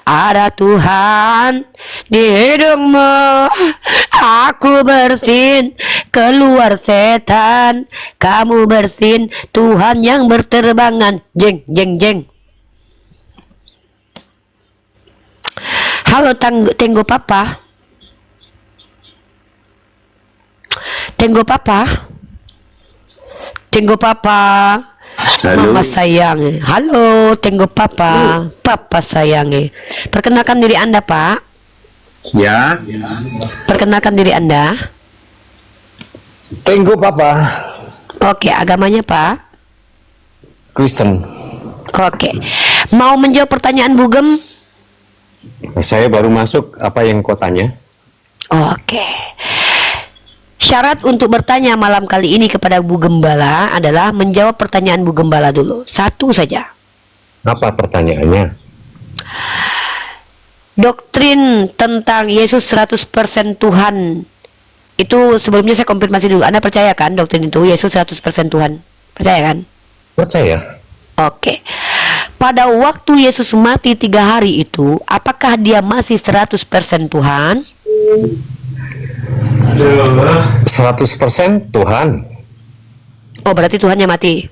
ada Tuhan di hidungmu. Aku bersin, keluar setan. Kamu bersin, Tuhan yang berterbangan. Jeng, jeng, jeng. Halo Tenggo Papa. Tenggo Papa. Tenggo Papa. Mama sayang. Halo Tenggo Papa. Papa sayang. Perkenalkan diri Anda Pak. Ya, Perkenalkan diri Anda. Tenggo Papa, Oke, agamanya Pak. Kristen. Oke. Mau menjawab pertanyaan Bugem? Saya baru masuk, apa yang kau tanya? Oke. Syarat untuk bertanya malam kali ini kepada Bu Gembala adalah menjawab pertanyaan Bu Gembala dulu. 1 saja. Apa pertanyaannya? Doktrin tentang Yesus 100% Tuhan. Itu sebelumnya saya konfirmasi dulu. Anda percaya kan doktrin itu Yesus 100% Tuhan? Percaya kan? Percaya. Oke. Pada waktu Yesus mati 3 hari itu, apakah dia masih 100% Tuhan? 100% Tuhan. Oh, berarti Tuhannya mati.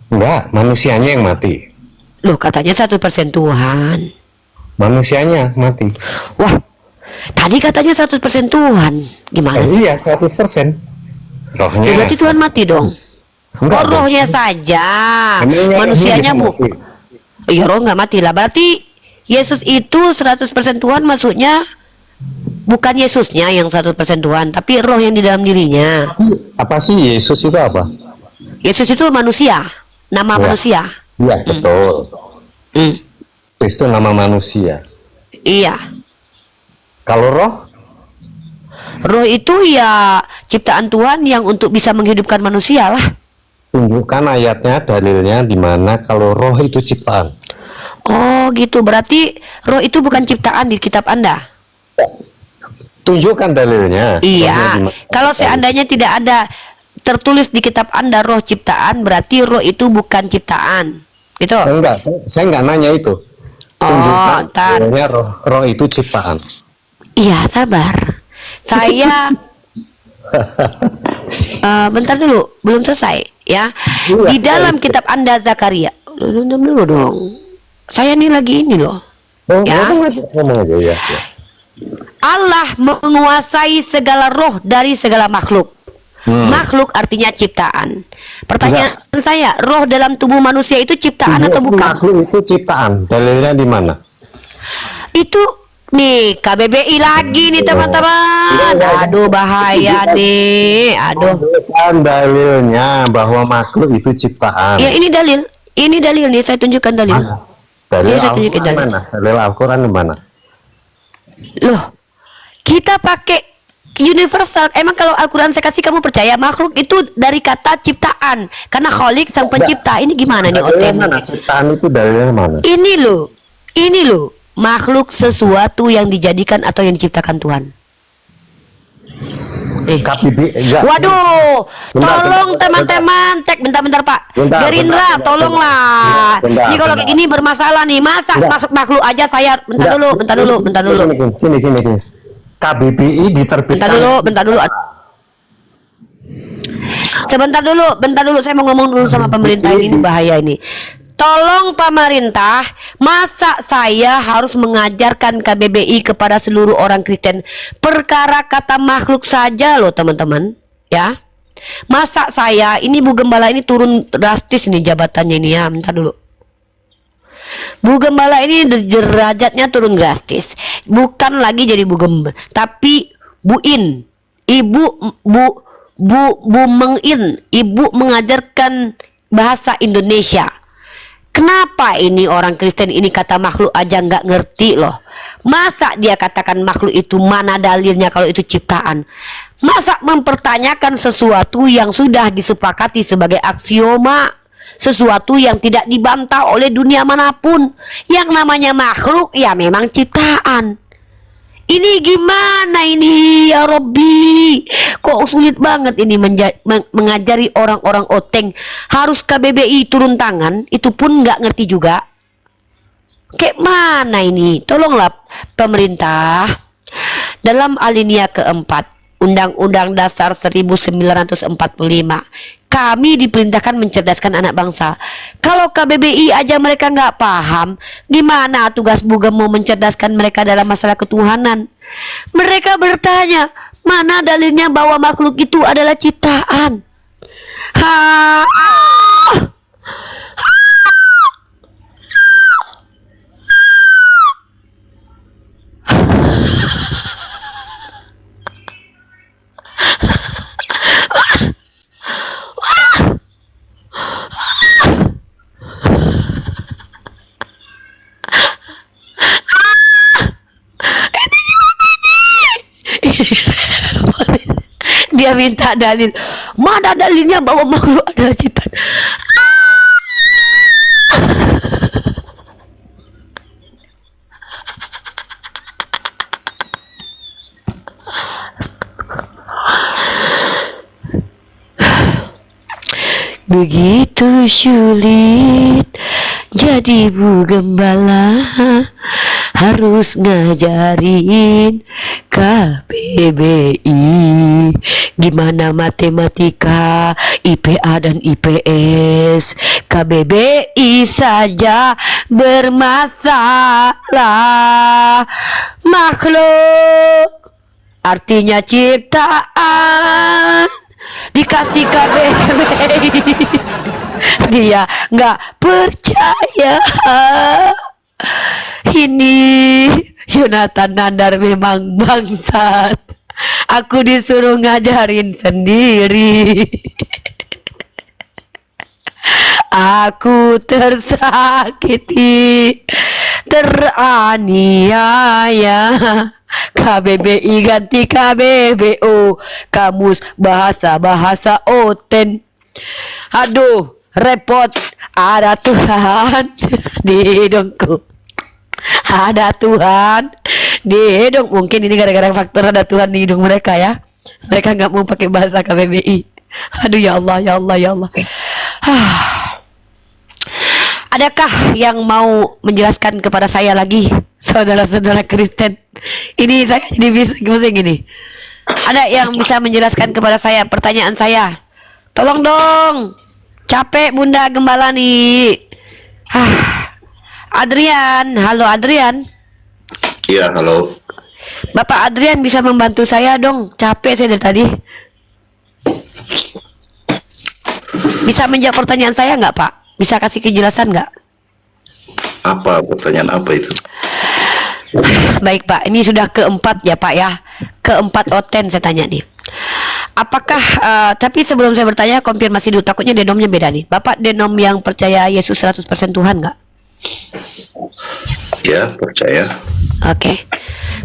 Enggak, manusianya yang mati. Loh, katanya 100% Tuhan. Manusianya mati. Wah, tadi katanya 100% Tuhan. Gimana? Iya, 100%. Rohnya. Ya, berarti Tuhan mati dong. Enggak, Oh, rohnya saja. Emangnya Manusianya rohnya bu. bisa mati? Iya, roh nggak mati lah. Berarti Yesus itu 100% Tuhan, maksudnya bukan Yesusnya yang 100% Tuhan, tapi roh yang di dalam dirinya. Apa sih Yesus itu apa? Yesus itu manusia. nama Ya. manusia. Iya, betul. Hmm. Itu nama manusia. Iya. Kalau roh, Roh itu ya ciptaan Tuhan yang untuk bisa menghidupkan manusia lah. tunjukkan ayatnya, dalilnya di mana kalau roh itu ciptaan. Oh gitu, berarti roh itu bukan ciptaan di kitab Anda? Tunjukkan dalilnya. Rohnya di Iya, mana? kalau seandainya tidak ada tertulis di kitab Anda roh ciptaan, berarti roh itu bukan ciptaan, gitu? Enggak, saya enggak nanya itu. Oh, Tunjukkan ntar. dalilnya roh itu ciptaan. Iya, sabar. Saya bentar dulu, belum selesai ya. Di dalam kitab Anda Zakaria, dulu dong. Saya nih lagi ini loh. Oh, Ya. ngomong aja ya. Ya. Allah menguasai segala roh dari segala makhluk. Makhluk artinya ciptaan. Pertanyaan saya, roh dalam tubuh manusia itu ciptaan atau bukan? Makhluk itu ciptaan. Dalilnya di mana? Itu nih KBBI lagi nih teman-teman. Aduh bahaya nih. Aduh. Bukan dalilnya bahwa makhluk itu ciptaan. Ya ini dalil. Ini dalil nih, saya tunjukkan dalil. Mana? Dalil Iya, saya tunjukin Al-Quran dalil. mana? Dalil Al-Quran di mana? Loh, kita pakai universal. Emang kalau Al-Quran saya kasih kamu percaya makhluk itu dari kata ciptaan. Karena Khalik sang pencipta. Ini gimana nih Dalilnya OTM? mana? Ciptaan itu dalilnya mana? Ini loh makhluk sesuatu yang dijadikan atau yang diciptakan Tuhan. KBBI enggak. Waduh, Bentar, tolong bentar, teman-teman, cek bentar Pak. Bentar, Gerindra, bentar, tolonglah. bentar, Ini kalau bentar. kayak gini bermasalah nih, masa Bentar. masuk makhluk aja saya. Bentar Enggak. dulu. Gini. KBBI diterbitkan. Bentar dulu. Bentar dulu, saya mau ngomong dulu sama pemerintah ini bahaya ini. Tolong pemerintah, masa saya harus mengajarkan KBBI kepada seluruh orang Kristen perkara kata makhluk saja loh teman-teman, ya. Masa saya, ini Bu Gembala ini turun drastis nih jabatannya ini ya, bentar dulu. Bu Gembala ini derajatnya turun drastis. Bukan lagi jadi Bu Gembala, tapi Bu In. Bu Mengin, ibu mengajarkan bahasa Indonesia. Kenapa ini orang Kristen ini kata makhluk aja nggak ngerti loh? Masa dia katakan makhluk itu, mana dalilnya kalau itu ciptaan? Masa mempertanyakan sesuatu yang sudah disepakati sebagai aksioma, sesuatu yang tidak dibantah oleh dunia manapun? Yang namanya makhluk ya memang ciptaan. Ini gimana ini ya Robbi? Kok sulit banget ini mengajari orang-orang oteng. Harus KBBI turun tangan, itu pun nggak ngerti juga. Kayak mana ini? Tolonglah pemerintah. Dalam alinea keempat Undang-Undang Dasar 1945, kami diperintahkan mencerdaskan anak bangsa. Kalau KBBI aja mereka nggak paham, gimana tugas Bugem mau mencerdaskan mereka dalam masalah ketuhanan? Mereka bertanya, mana dalilnya bahwa makhluk itu adalah ciptaan? Dia minta dalil. Mana dalilnya bahwa makhluk adalah ciptaan? Begitu sulit jadi Bu Gembala, harus ngajarin KBBI gimana matematika, IPA dan IPS. KBBI saja bermasalah. Makhluk artinya ciptaan, dikasih KBBI dia nggak percaya. Ini Yonatan Nandar memang bangsat. Aku disuruh ngajarin sendiri. Aku tersakiti, teraniaya. KBBI ganti KBBO, Kamus Bahasa Oten. Aduh, repot. Ada Tuhan di hidungku. Ada Tuhan di hidung. Mungkin ini gara-gara faktor ada Tuhan di hidung mereka ya. Mereka nggak mau pakai bahasa KBBI. Aduh, ya Allah, ya Allah, ya Allah. Adakah yang mau menjelaskan kepada saya lagi, saudara-saudara Kristen? Ini saya jadi pusing gini. Ada yang bisa menjelaskan kepada saya pertanyaan saya? Tolong dong. Capek Bunda Gembala nih. Adrian, halo Adrian. Iya, halo. Bapak Adrian bisa membantu saya dong. Capek saya dari tadi. Bisa menjawab pertanyaan saya nggak, Pak? Bisa kasih kejelasan nggak? Apa pertanyaan apa itu? Baik Pak, ini sudah keempat ya Pak ya. Keempat Oten saya tanya nih. Apakah, tapi sebelum saya bertanya, konfirmasi dulu, takutnya denomnya beda nih. Bapak denom yang percaya Yesus 100% Tuhan nggak? Ya, percaya. Oke.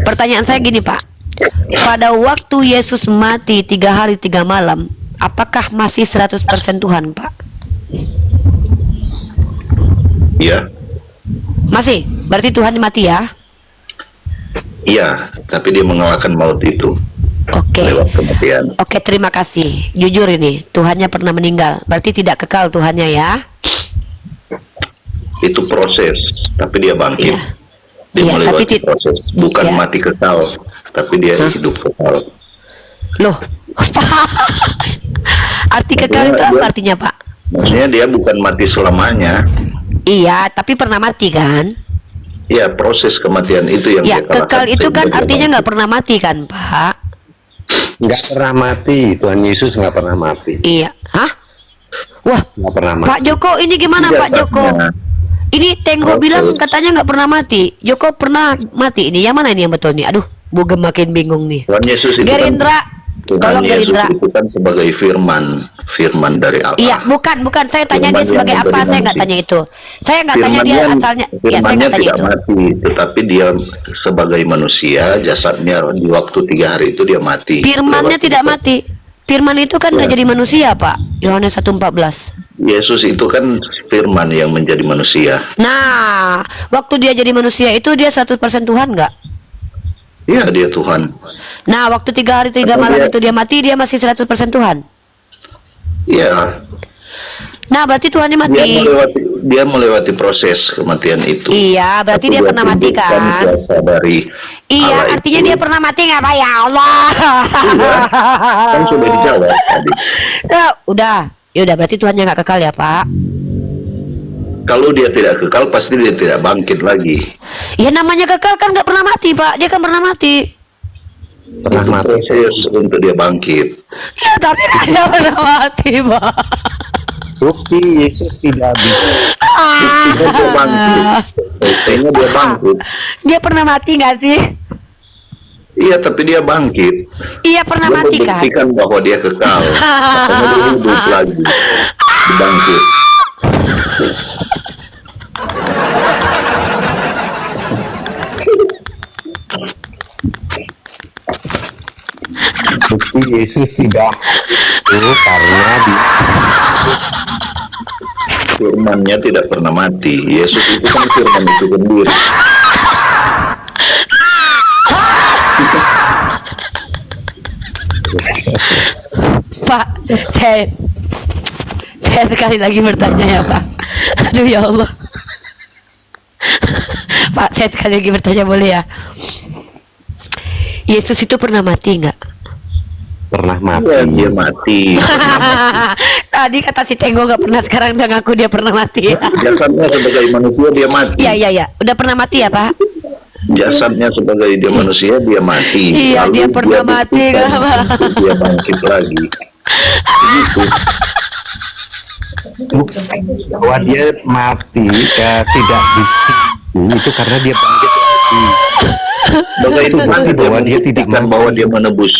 Pertanyaan saya gini Pak. Pada waktu Yesus mati 3 hari 3 malam, apakah masih 100% Tuhan Pak? Iya. Masih? Berarti Tuhan mati ya? Iya, tapi dia mengalahkan maut itu Oke. lewat kematian. Oke, terima kasih. Jujur ini, Tuhannya pernah meninggal. Berarti tidak kekal Tuhannya ya? Itu proses, tapi dia bangkit. Iya. Dia Iya, melewati tapi proses, bukan Iya. mati kekal, tapi dia hidup kekal. Loh. Arti kekal itu apa artinya Pak? Maksudnya dia bukan mati selamanya. Iya, tapi pernah mati kan? Ya, proses kematian itu yang Ya, dia kalahkan kekal itu sehingga kan dia artinya bangkit. nggak pernah mati kan Pak? Nggak pernah mati, Tuhan Yesus nggak pernah mati. Iya. Hah? Wah, Nggak pernah mati. Pak Joko ini gimana Iya, Pak Joko? saatnya. Ini Tenggo Proses. bilang katanya nggak pernah mati. Joko pernah mati. Ini yang mana ini yang betul nih? Aduh, Bugem makin bingung nih. Tuhan Yesus itu Gerindra, kan, tolong Tuhan Yesus Gerindra. itu kan sebagai firman dari Allah. Iya, bukan. Saya tanya dia Firman sebagai yang apa? menjadi Saya nggak manusia. tanya itu. Saya nggak tanya dia Firmannya, asalnya. Ya, saya firmannya nggak tanya tidak itu. mati, tetapi dia sebagai manusia, jasadnya di waktu 3 hari itu dia mati. Firmannya Lewat tidak itu. mati. Firman itu kan nggak Ya. jadi manusia, Pak. Yohanes 1:14. Yesus itu kan firman yang menjadi manusia. Nah, waktu dia jadi manusia itu dia 100% Tuhan nggak? Iya, dia Tuhan. Nah, waktu 3 hari 3 Atau malam dia- itu dia mati, dia masih 100% Tuhan. Iya, Nah, berarti Tuhannya dia mati. melewati proses kematian itu. Iya, berarti Tapi dia pernah mati tunjukkan kan? kuasa dari Iya, Allah artinya itu. dia pernah mati nggak, Pak? Ya Allah. Iya, kan sudah dijawab tadi. Nah, udah. Ya udah, berarti Tuhannya nggak kekal ya, Pak? Kalau dia tidak kekal, pasti dia tidak bangkit lagi. Ya namanya kekal kan nggak pernah mati, Pak. Dia kan pernah mati. Pernah Itu mati. proses untuk dia bangkit. Ya, tapi kan dia pernah mati, Pak. Bukti Yesus tidak bisa. Buktinya dia bangkit. Buktinya dia bangkit. Dia pernah mati nggak sih? Iya, tapi dia bangkit. Iya, pernah Dia mati kan? membuktikan bahwa dia kekal. Makanya dia hidup lagi. Dibangkit. Bukti Yesus tidak itu karena Firmannya tidak pernah mati. Yesus itu kan firman itu sendiri. Pak, saya sekali lagi bertanya ya, Pak. Aduh ya Allah. Pak, saya sekali lagi bertanya boleh ya? Yesus itu pernah mati nggak? pernah mati. Iya, dia mati. Tadi kata si Tenggo nggak pernah, sekarang udah ngaku dia pernah mati. Jasadnya sebagai manusia dia mati. Iya. Udah pernah mati ya, Pak? Jasadnya sebagai dia manusia dia mati. Iya, dia pernah mati, buktikan nggak, Pak? untuk dia bangkit lagi. Begitu. Bahwa dia mati tidak bisa itu karena dia bangkit lagi. Itu bukti bahwa dia tidak membuktikan mati. bahwa dia menebus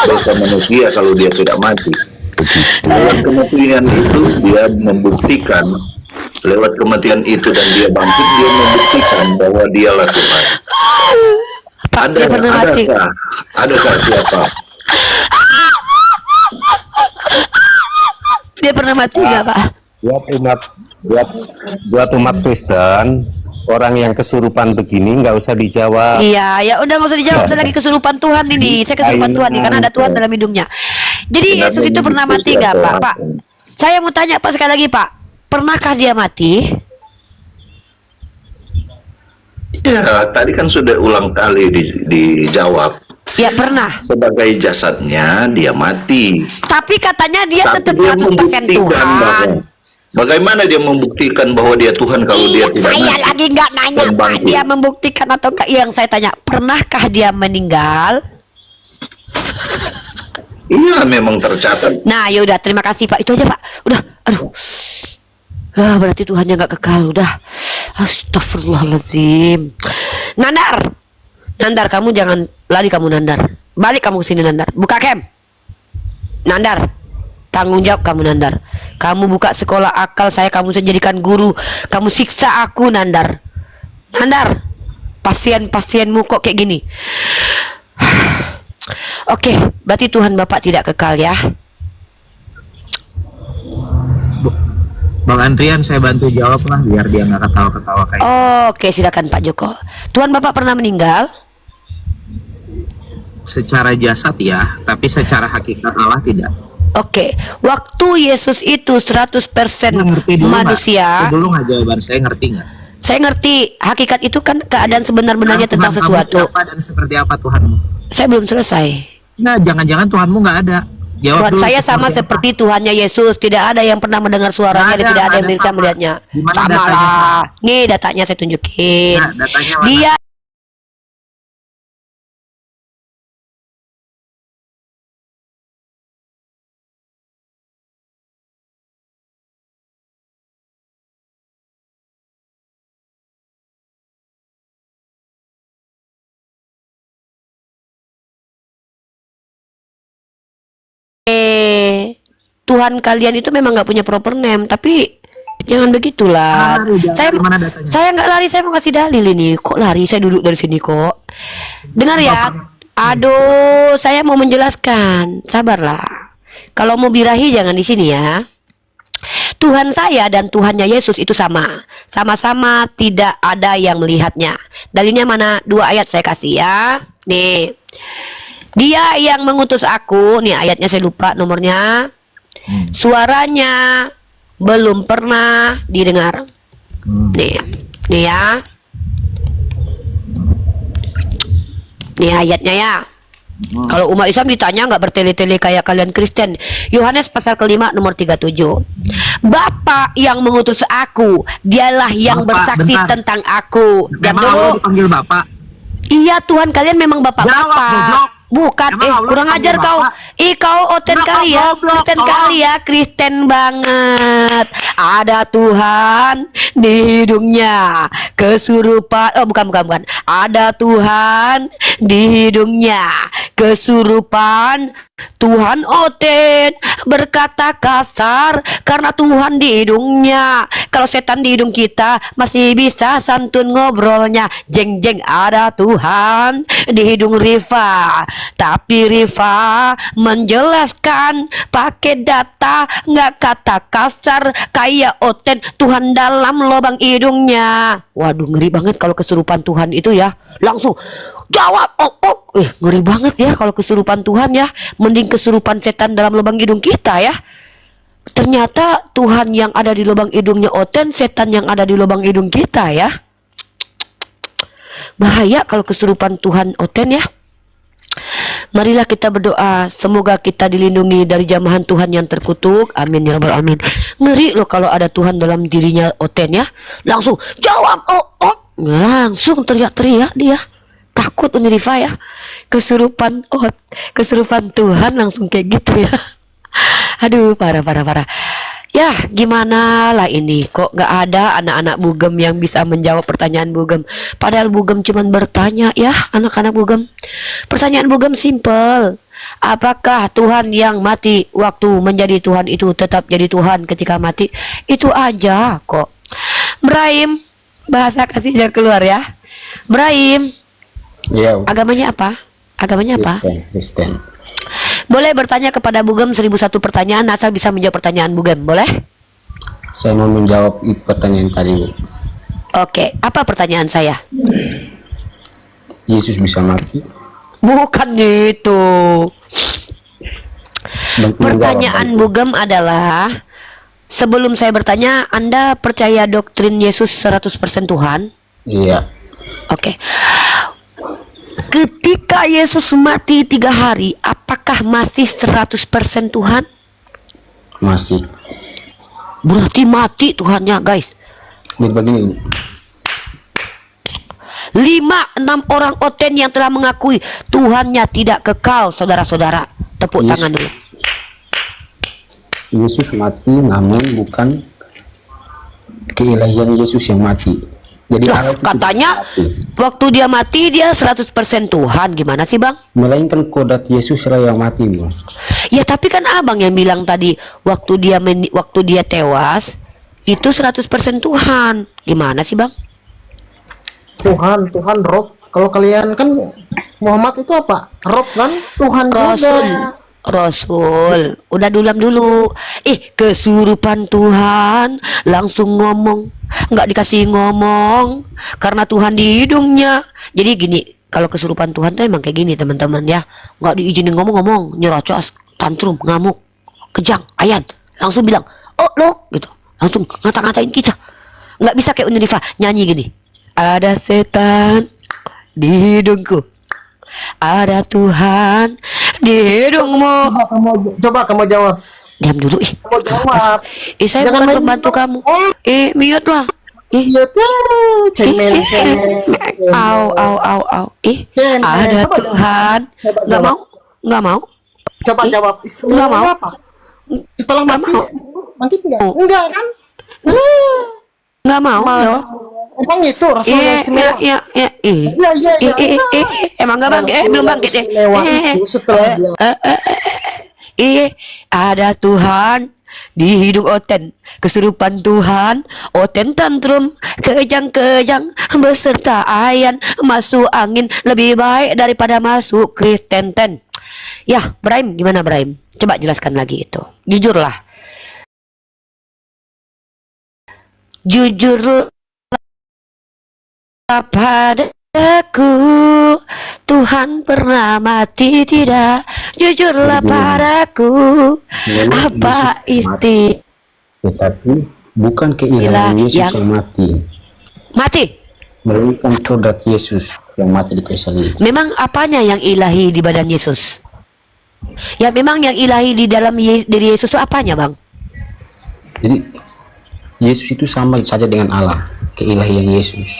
dosa manusia kalau dia tidak mati. Begitu. Lewat kematian itu dia membuktikan, lewat kematian itu dan dia bangkit, dia membuktikan bahwa dialah Tuhan. Pak, dia pernah mati. Adakah siapa? Dia pernah mati nggak, Pak? Buat umat Kristen, orang yang kesurupan begini nggak usah dijawab. Iya, ya udah nggak usah dijawab. Saya lagi kesurupan Tuhan ini. Saya kesurupan Tuhan nih karena ada Tuhan dalam hidupnya. Jadi Yesus itu pernah mati nggak, Pak? Pak, saya mau tanya Pak sekali lagi, Pak. Pernahkah dia mati? Ya, tadi kan sudah ulang kali dijawab. Ya pernah. Sebagai jasadnya dia mati. Tapi katanya dia Tapi tetap dia 100% membuktikan bahwa, Tuhan. bagaimana dia membuktikan bahwa dia Tuhan kalau dia tidak Saya mati? lagi nggak nanya Dan Pak, bangkit. dia membuktikan atau enggak. Yang saya tanya, pernahkah dia meninggal? Iya, memang tercatat. Nah, yaudah, terima kasih Pak. Itu aja Pak. Udah, aduh. Ah, berarti Tuhannya nggak kekal. Udah. Astagfirullahaladzim. Nandar, Nandar, kamu jangan lari, kamu Nandar. Balik kamu ke sini Nandar. Buka cam. Nandar, tanggung jawab kamu Nandar. Kamu buka sekolah akal saya, kamu jadikan guru. Kamu siksa aku Nandar. Nandar, pasien-pasienmu kok kayak gini. Oke, berarti Tuhan Bapak tidak kekal ya. Bang Andrian, saya bantu jawab lah biar dia nggak ketawa-ketawa kayak. Oke, silakan Pak Joko. Tuhan Bapak pernah meninggal? Secara jasad ya, tapi secara hakikat Allah tidak. Oke, waktu Yesus itu 100% Nggak ngerti dulu manusia. Nggak? Itu dulu nggak jawaban saya, ngerti nggak? Saya ngerti, hakikat itu kan keadaan sebenar-benarnya Tuhan tentang kamu sesuatu. siapa dan seperti apa Tuhanmu? Saya belum selesai. Nggak, jangan-jangan Tuhanmu nggak ada. Jawab Tuhan dulu, saya sama apa? seperti Tuhannya Yesus, tidak ada yang pernah mendengar suaranya dan tidak ada yang bisa sama. melihatnya. Gimana Sama datanya lah. sama? Nih datanya saya tunjukin. Nah, datanya mana? Dia Tuhan kalian itu memang nggak punya proper name, tapi jangan begitulah. Lari, jangan. Saya Mana datanya? saya nggak lari, saya mau kasih dalil ini. Kok lari? Saya duduk dari sini kok. Dengar ya. Aduh, saya mau menjelaskan. Sabarlah. Kalau mau birahi jangan di sini ya. Tuhan saya dan Tuhannya Yesus itu sama. Sama-sama tidak ada yang melihatnya. Dalilnya mana? 2 ayat saya kasih ya. Nih. Dia yang mengutus aku, nih ayatnya saya lupa nomornya. Suaranya belum pernah didengar. Nih ya. Nih ayatnya ya. Kalau umat Islam ditanya nggak bertele-tele kayak kalian Kristen. Yohanes pasal ke-5 nomor 37. Bapa yang mengutus aku, dialah yang Bapak, bersaksi bentar. tentang aku. Diam Memang Allah dulu. dipanggil Bapak? Iya, Tuhan kalian memang Jawab, bapak-bapak. goblok. Bukan, Emang Allah kurang dipanggil ajar kau. bapak? Kau oten Kenapa kali ya. goblok, Kristen tolong? kali ya, Kristen banget. Ada Tuhan di hidungnya. Kesurupan, oh bukan. Ada Tuhan di hidungnya. Kesurupan. Tuhan oten berkata kasar karena Tuhan di hidungnya. Kalau setan di hidung kita masih bisa santun ngobrolnya. Jeng ada Tuhan di hidung Riva. Tapi Riva menjelaskan pakai data, nggak kata kasar kayak oten. Tuhan dalam lubang hidungnya. Waduh, ngeri banget kalau kesurupan Tuhan itu ya. Langsung jawab. Ngeri banget ya kalau kesurupan Tuhan ya. Mending kesurupan setan dalam lubang hidung kita ya. Ternyata Tuhan yang ada di lubang hidungnya oten, setan yang ada di lubang hidung kita ya. Bahaya kalau kesurupan Tuhan oten ya. Marilah kita berdoa, semoga kita dilindungi dari jamahan Tuhan yang terkutuk. Amin ya rabbal alamin. Ngeri loh kalau ada Tuhan dalam dirinya oten ya. Langsung jawab. Langsung teriak-teriak dia. Takut Unirifa ya. Kesurupan Tuhan langsung kayak gitu ya. Aduh, parah. Ya, gimana lah ini? Kok nggak ada anak-anak Bugem yang bisa menjawab pertanyaan Bugem? Padahal Bugem cuma bertanya ya, anak-anak Bugem. Pertanyaan Bugem simple. Apakah Tuhan yang mati waktu menjadi Tuhan itu tetap jadi Tuhan ketika mati? Itu aja kok. Brahim, bahasa kasihnya keluar ya. Brahim, Ya, agamanya apa? Agamanya apa? Kristen. Boleh bertanya kepada Bugem 1001 pertanyaan, asal bisa menjawab pertanyaan Bugem, boleh? Saya mau menjawab pertanyaan tadi, Bu. Oke, apa pertanyaan saya? Yesus bisa mati? Bukan itu. Bantu Pertanyaan menjawab, Bugem adalah, sebelum saya bertanya, Anda percaya doktrin Yesus 100% Tuhan? Iya. Oke. Ketika Yesus mati 3 hari, apakah masih 100% Tuhan? Masih. Berarti mati Tuhannya, guys. Jadi begini, Bu. 5-6 orang oten yang telah mengakui Tuhannya tidak kekal, saudara-saudara. Tepuk tangan dulu. Yesus mati, namun bukan keilahian Yesus yang mati. Jadi Lah, Allah itu katanya tidak mati, waktu dia mati dia 100% Tuhan. Gimana sih, Bang? melainkan kodrat Yesus lah yang mati, Bu. Ya tapi kan abang yang bilang tadi waktu dia tewas itu 100% Tuhan. Gimana sih, Bang? Tuhan roh. Kalau kalian kan Muhammad itu apa? Roh kan? Tuhan Rasul. juga. Rasul. Udah dulam dulu. Kesurupan Tuhan langsung ngomong. Nggak dikasih ngomong karena Tuhan di hidungnya. Jadi gini, kalau kesurupan Tuhan tuh emang kayak gini, teman-teman ya. Nggak diizinin ngomong-ngomong, nyerocos, tantrum, ngamuk, kejang, ayan. Langsung bilang, "Oh, lo," gitu. Langsung ngata-ngatain kita. Nggak bisa kayak Unirifa nyanyi gini. Ada setan di hidungku, ada Tuhan di hidungmu. Coba kamu jawab. Diam dulu, Kamu jawab. saya Jangan bukan main pembantu dulu. kamu. Mute lah. Iya tuh, cemen. Au. Cemen. Ada Coba Tuhan. Coba Nggak jawab. mau? Nggak mau? Coba jawab. Nggak mau. Apa? Setelah Nggak mati, mau. mati enggak? Oh. Enggak kan? Nggak mau loh. Emang itu Rasulullah istimewa. Iya. Iya. Emang nggak bangkit? Belum bangkit deh. Istimewa itu setelah dia Ada Tuhan di hidung Oten. Kesurupan Tuhan, Oten tantrum, kejang-kejang, beserta ayan, masuk angin lebih baik daripada masuk Kristen ten. Ya, Brahim, gimana Brahim? Coba jelaskan lagi itu. Jujurlah. Jujurlah padaku, Tuhan pernah mati tidak? Jujurlah padaku, Memang apa Yesus mati, itu? tetapi bukan keilahian Yesus yang mati, Mati. melainkan kodrat Yesus yang mati di kayu salib. Memang apanya yang ilahi di badan Yesus? Ya memang yang ilahi di dalam diri Yesus itu apanya, Bang? Jadi Yesus itu sama saja dengan Allah, keilahian Yesus.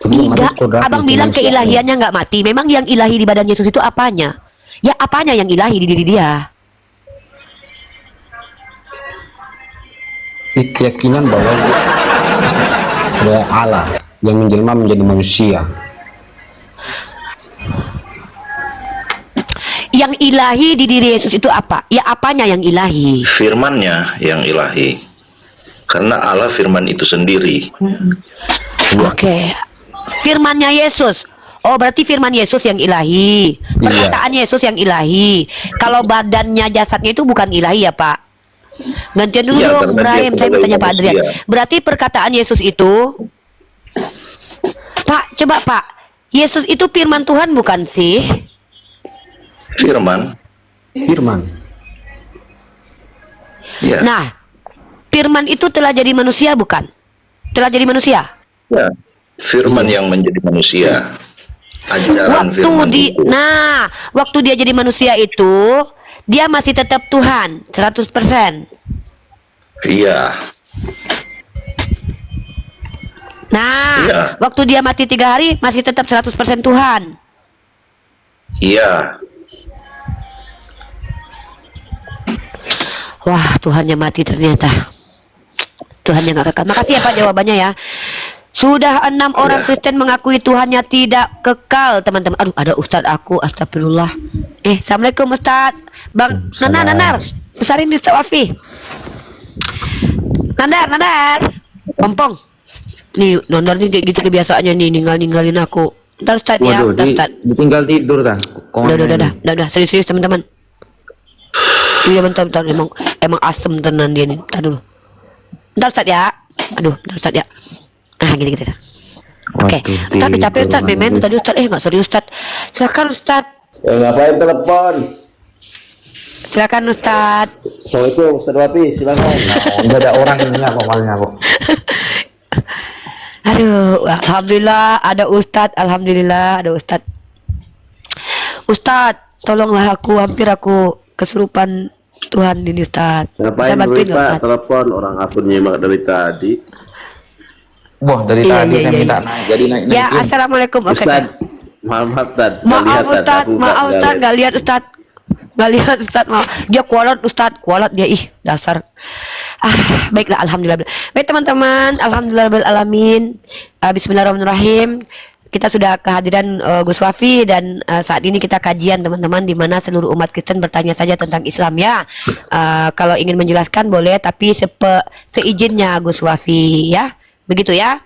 Jadi yang mati Tidak, kodratnya, abang bilang kemanusiaan. keilahiannya nggak mati. Memang yang ilahi di badan Yesus itu apanya? Ya apanya yang ilahi di diri dia? Keyakinan bahwa Yesus adalah Allah yang menjelma menjadi manusia. Yang ilahi di diri Yesus itu apa? Ya apanya yang ilahi? Firman-Nya yang ilahi. Karena Allah firman itu sendiri. Oke. Firman-nya Yesus. Oh, berarti firman Yesus yang ilahi. Perkataan Yesus yang ilahi. Kalau badannya, jasadnya itu bukan ilahi ya, Pak? Gantian dulu Ya, dong, karena dia Brahim. Saya sebagai bertanya Pak Adrian. manusia. Berarti perkataan Yesus itu, Pak, coba Pak. Yesus itu firman Tuhan bukan sih? Firman. Ya. Nah, firman itu telah jadi manusia bukan? Telah jadi manusia? Ya. Firman yang menjadi manusia. Ajaran Waktu firman itu. waktu dia jadi manusia itu, dia masih tetap Tuhan 100%. Iya. Nah, Iya. waktu dia mati 3 hari masih tetap 100% Tuhan. Iya. Wah, Tuhannya mati ternyata. Tuhannya nggak kekal. Makasih ya Pak jawabannya ya. Sudah 6 orang Kristen mengakui Tuhannya tidak kekal, teman-teman. Aduh, ada Ustadz aku, astagfirullah. Assalamualaikum Ustadz. Bang Nanar, besarin di Ustadz Wafi. Nanar, Pompong. Nih, Nanar nih kayak gitu kebiasaannya nih, ninggalin aku. Ntar Ustadz ya, Waduh, Ustadz. ditinggal tidur kan? Udah, serius teman-teman. Iya bentar, emang asem tenan dia nih. Ntar dulu. Ntar Ustadz ya. Ntar Ustadz ya. Nah, gini. Oke. Ustadz capek Ustadz, memen tadi Ustadz. Nggak serius Ustadz. Silakan Ustadz. Ngapain telepon? Silakan Ustadz. Assalamualaikum Ustadz Wapi, silakan. Udah ada orang ini kok malnya kok. Aduh, alhamdulillah ada Ustadz, Ustadz, tolonglah hampir aku kesurupan Tuhan ini Ustadz. Ngapain dulu Pak, telepon orang aku nyimak dari tadi. Wah, dari tadi saya minta naik, jadi naik. Ya, assalamualaikum. Ustadz, maaf Ustadz. Maaf Ustadz, nggak lihat Ustadz, maaf. Dia kualat dia, dasar. Baiklah, alhamdulillah. Baik teman-teman, alhamdulillahirrahmanirrahim. Bismillahirrahmanirrahim. Kita sudah kehadiran Gus Wafi dan saat ini kita kajian teman-teman, di mana seluruh umat Kristen bertanya saja tentang Islam ya. Kalau ingin menjelaskan boleh, tapi seizinnya Gus Wafi ya. Begitu ya.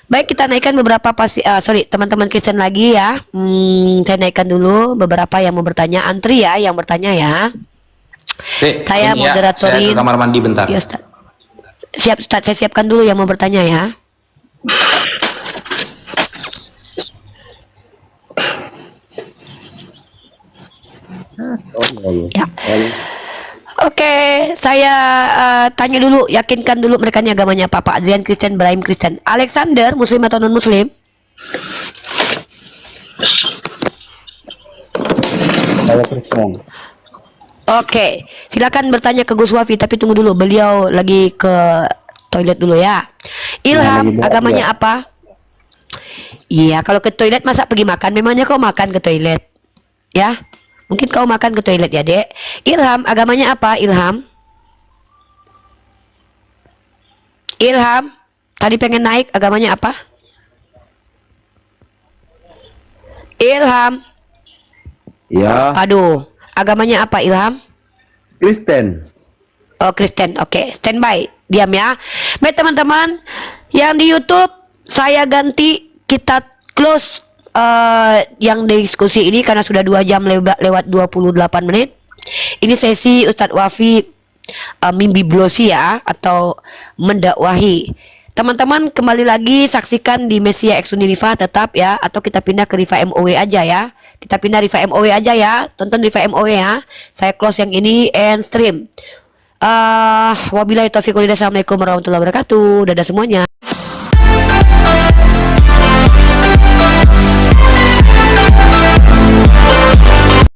Baik, kita naikkan beberapa teman-teman Kristen lagi ya. Saya naikkan dulu beberapa yang mau bertanya, antri ya yang bertanya ya. Saya moderatorin. Saya ke kamar mandi bentar. Ya, Ustaz. Siap Ustaz, saya siapkan dulu yang mau bertanya ya. Ya. Oke, saya tanya dulu, yakinkan dulu mereka agamanya apa. Pak Adrian Kristen, Ibrahim Kristen, Alexander Muslim atau non Muslim? Saya Kristen. Oke, silakan bertanya ke Gus Wafi, tapi tunggu dulu, beliau lagi ke toilet dulu ya. Ilham, agamanya apa? Iya, kalau ke toilet masa pergi makan? Memangnya kau makan ke toilet? Ya, mungkin kau makan ke toilet ya, Dek. Ilham, agamanya apa? Ilham, tadi pengen naik, agamanya apa? Ilham. Ya. Aduh, agamanya apa Ilham? Kristen. Oh, Kristen. Oke, standby. Diam ya. Baik teman-teman, yang di YouTube saya ganti, kita close yang diskusi ini karena sudah 2 jam lewat 28 menit. Ini sesi Ustadz Wafi mimpi blosi ya, atau mendakwahi. Teman-teman kembali lagi saksikan di Mesia X Uniliva tetap ya, atau kita pindah ke Riva MOW aja ya. Kita pindah Riva MOW aja ya, tonton Riva MOW ya. Saya close yang ini and stream. Wabillahi taufiq wal hidayah. Assalamualaikum warahmatullahi wabarakatuh. Dadah semuanya.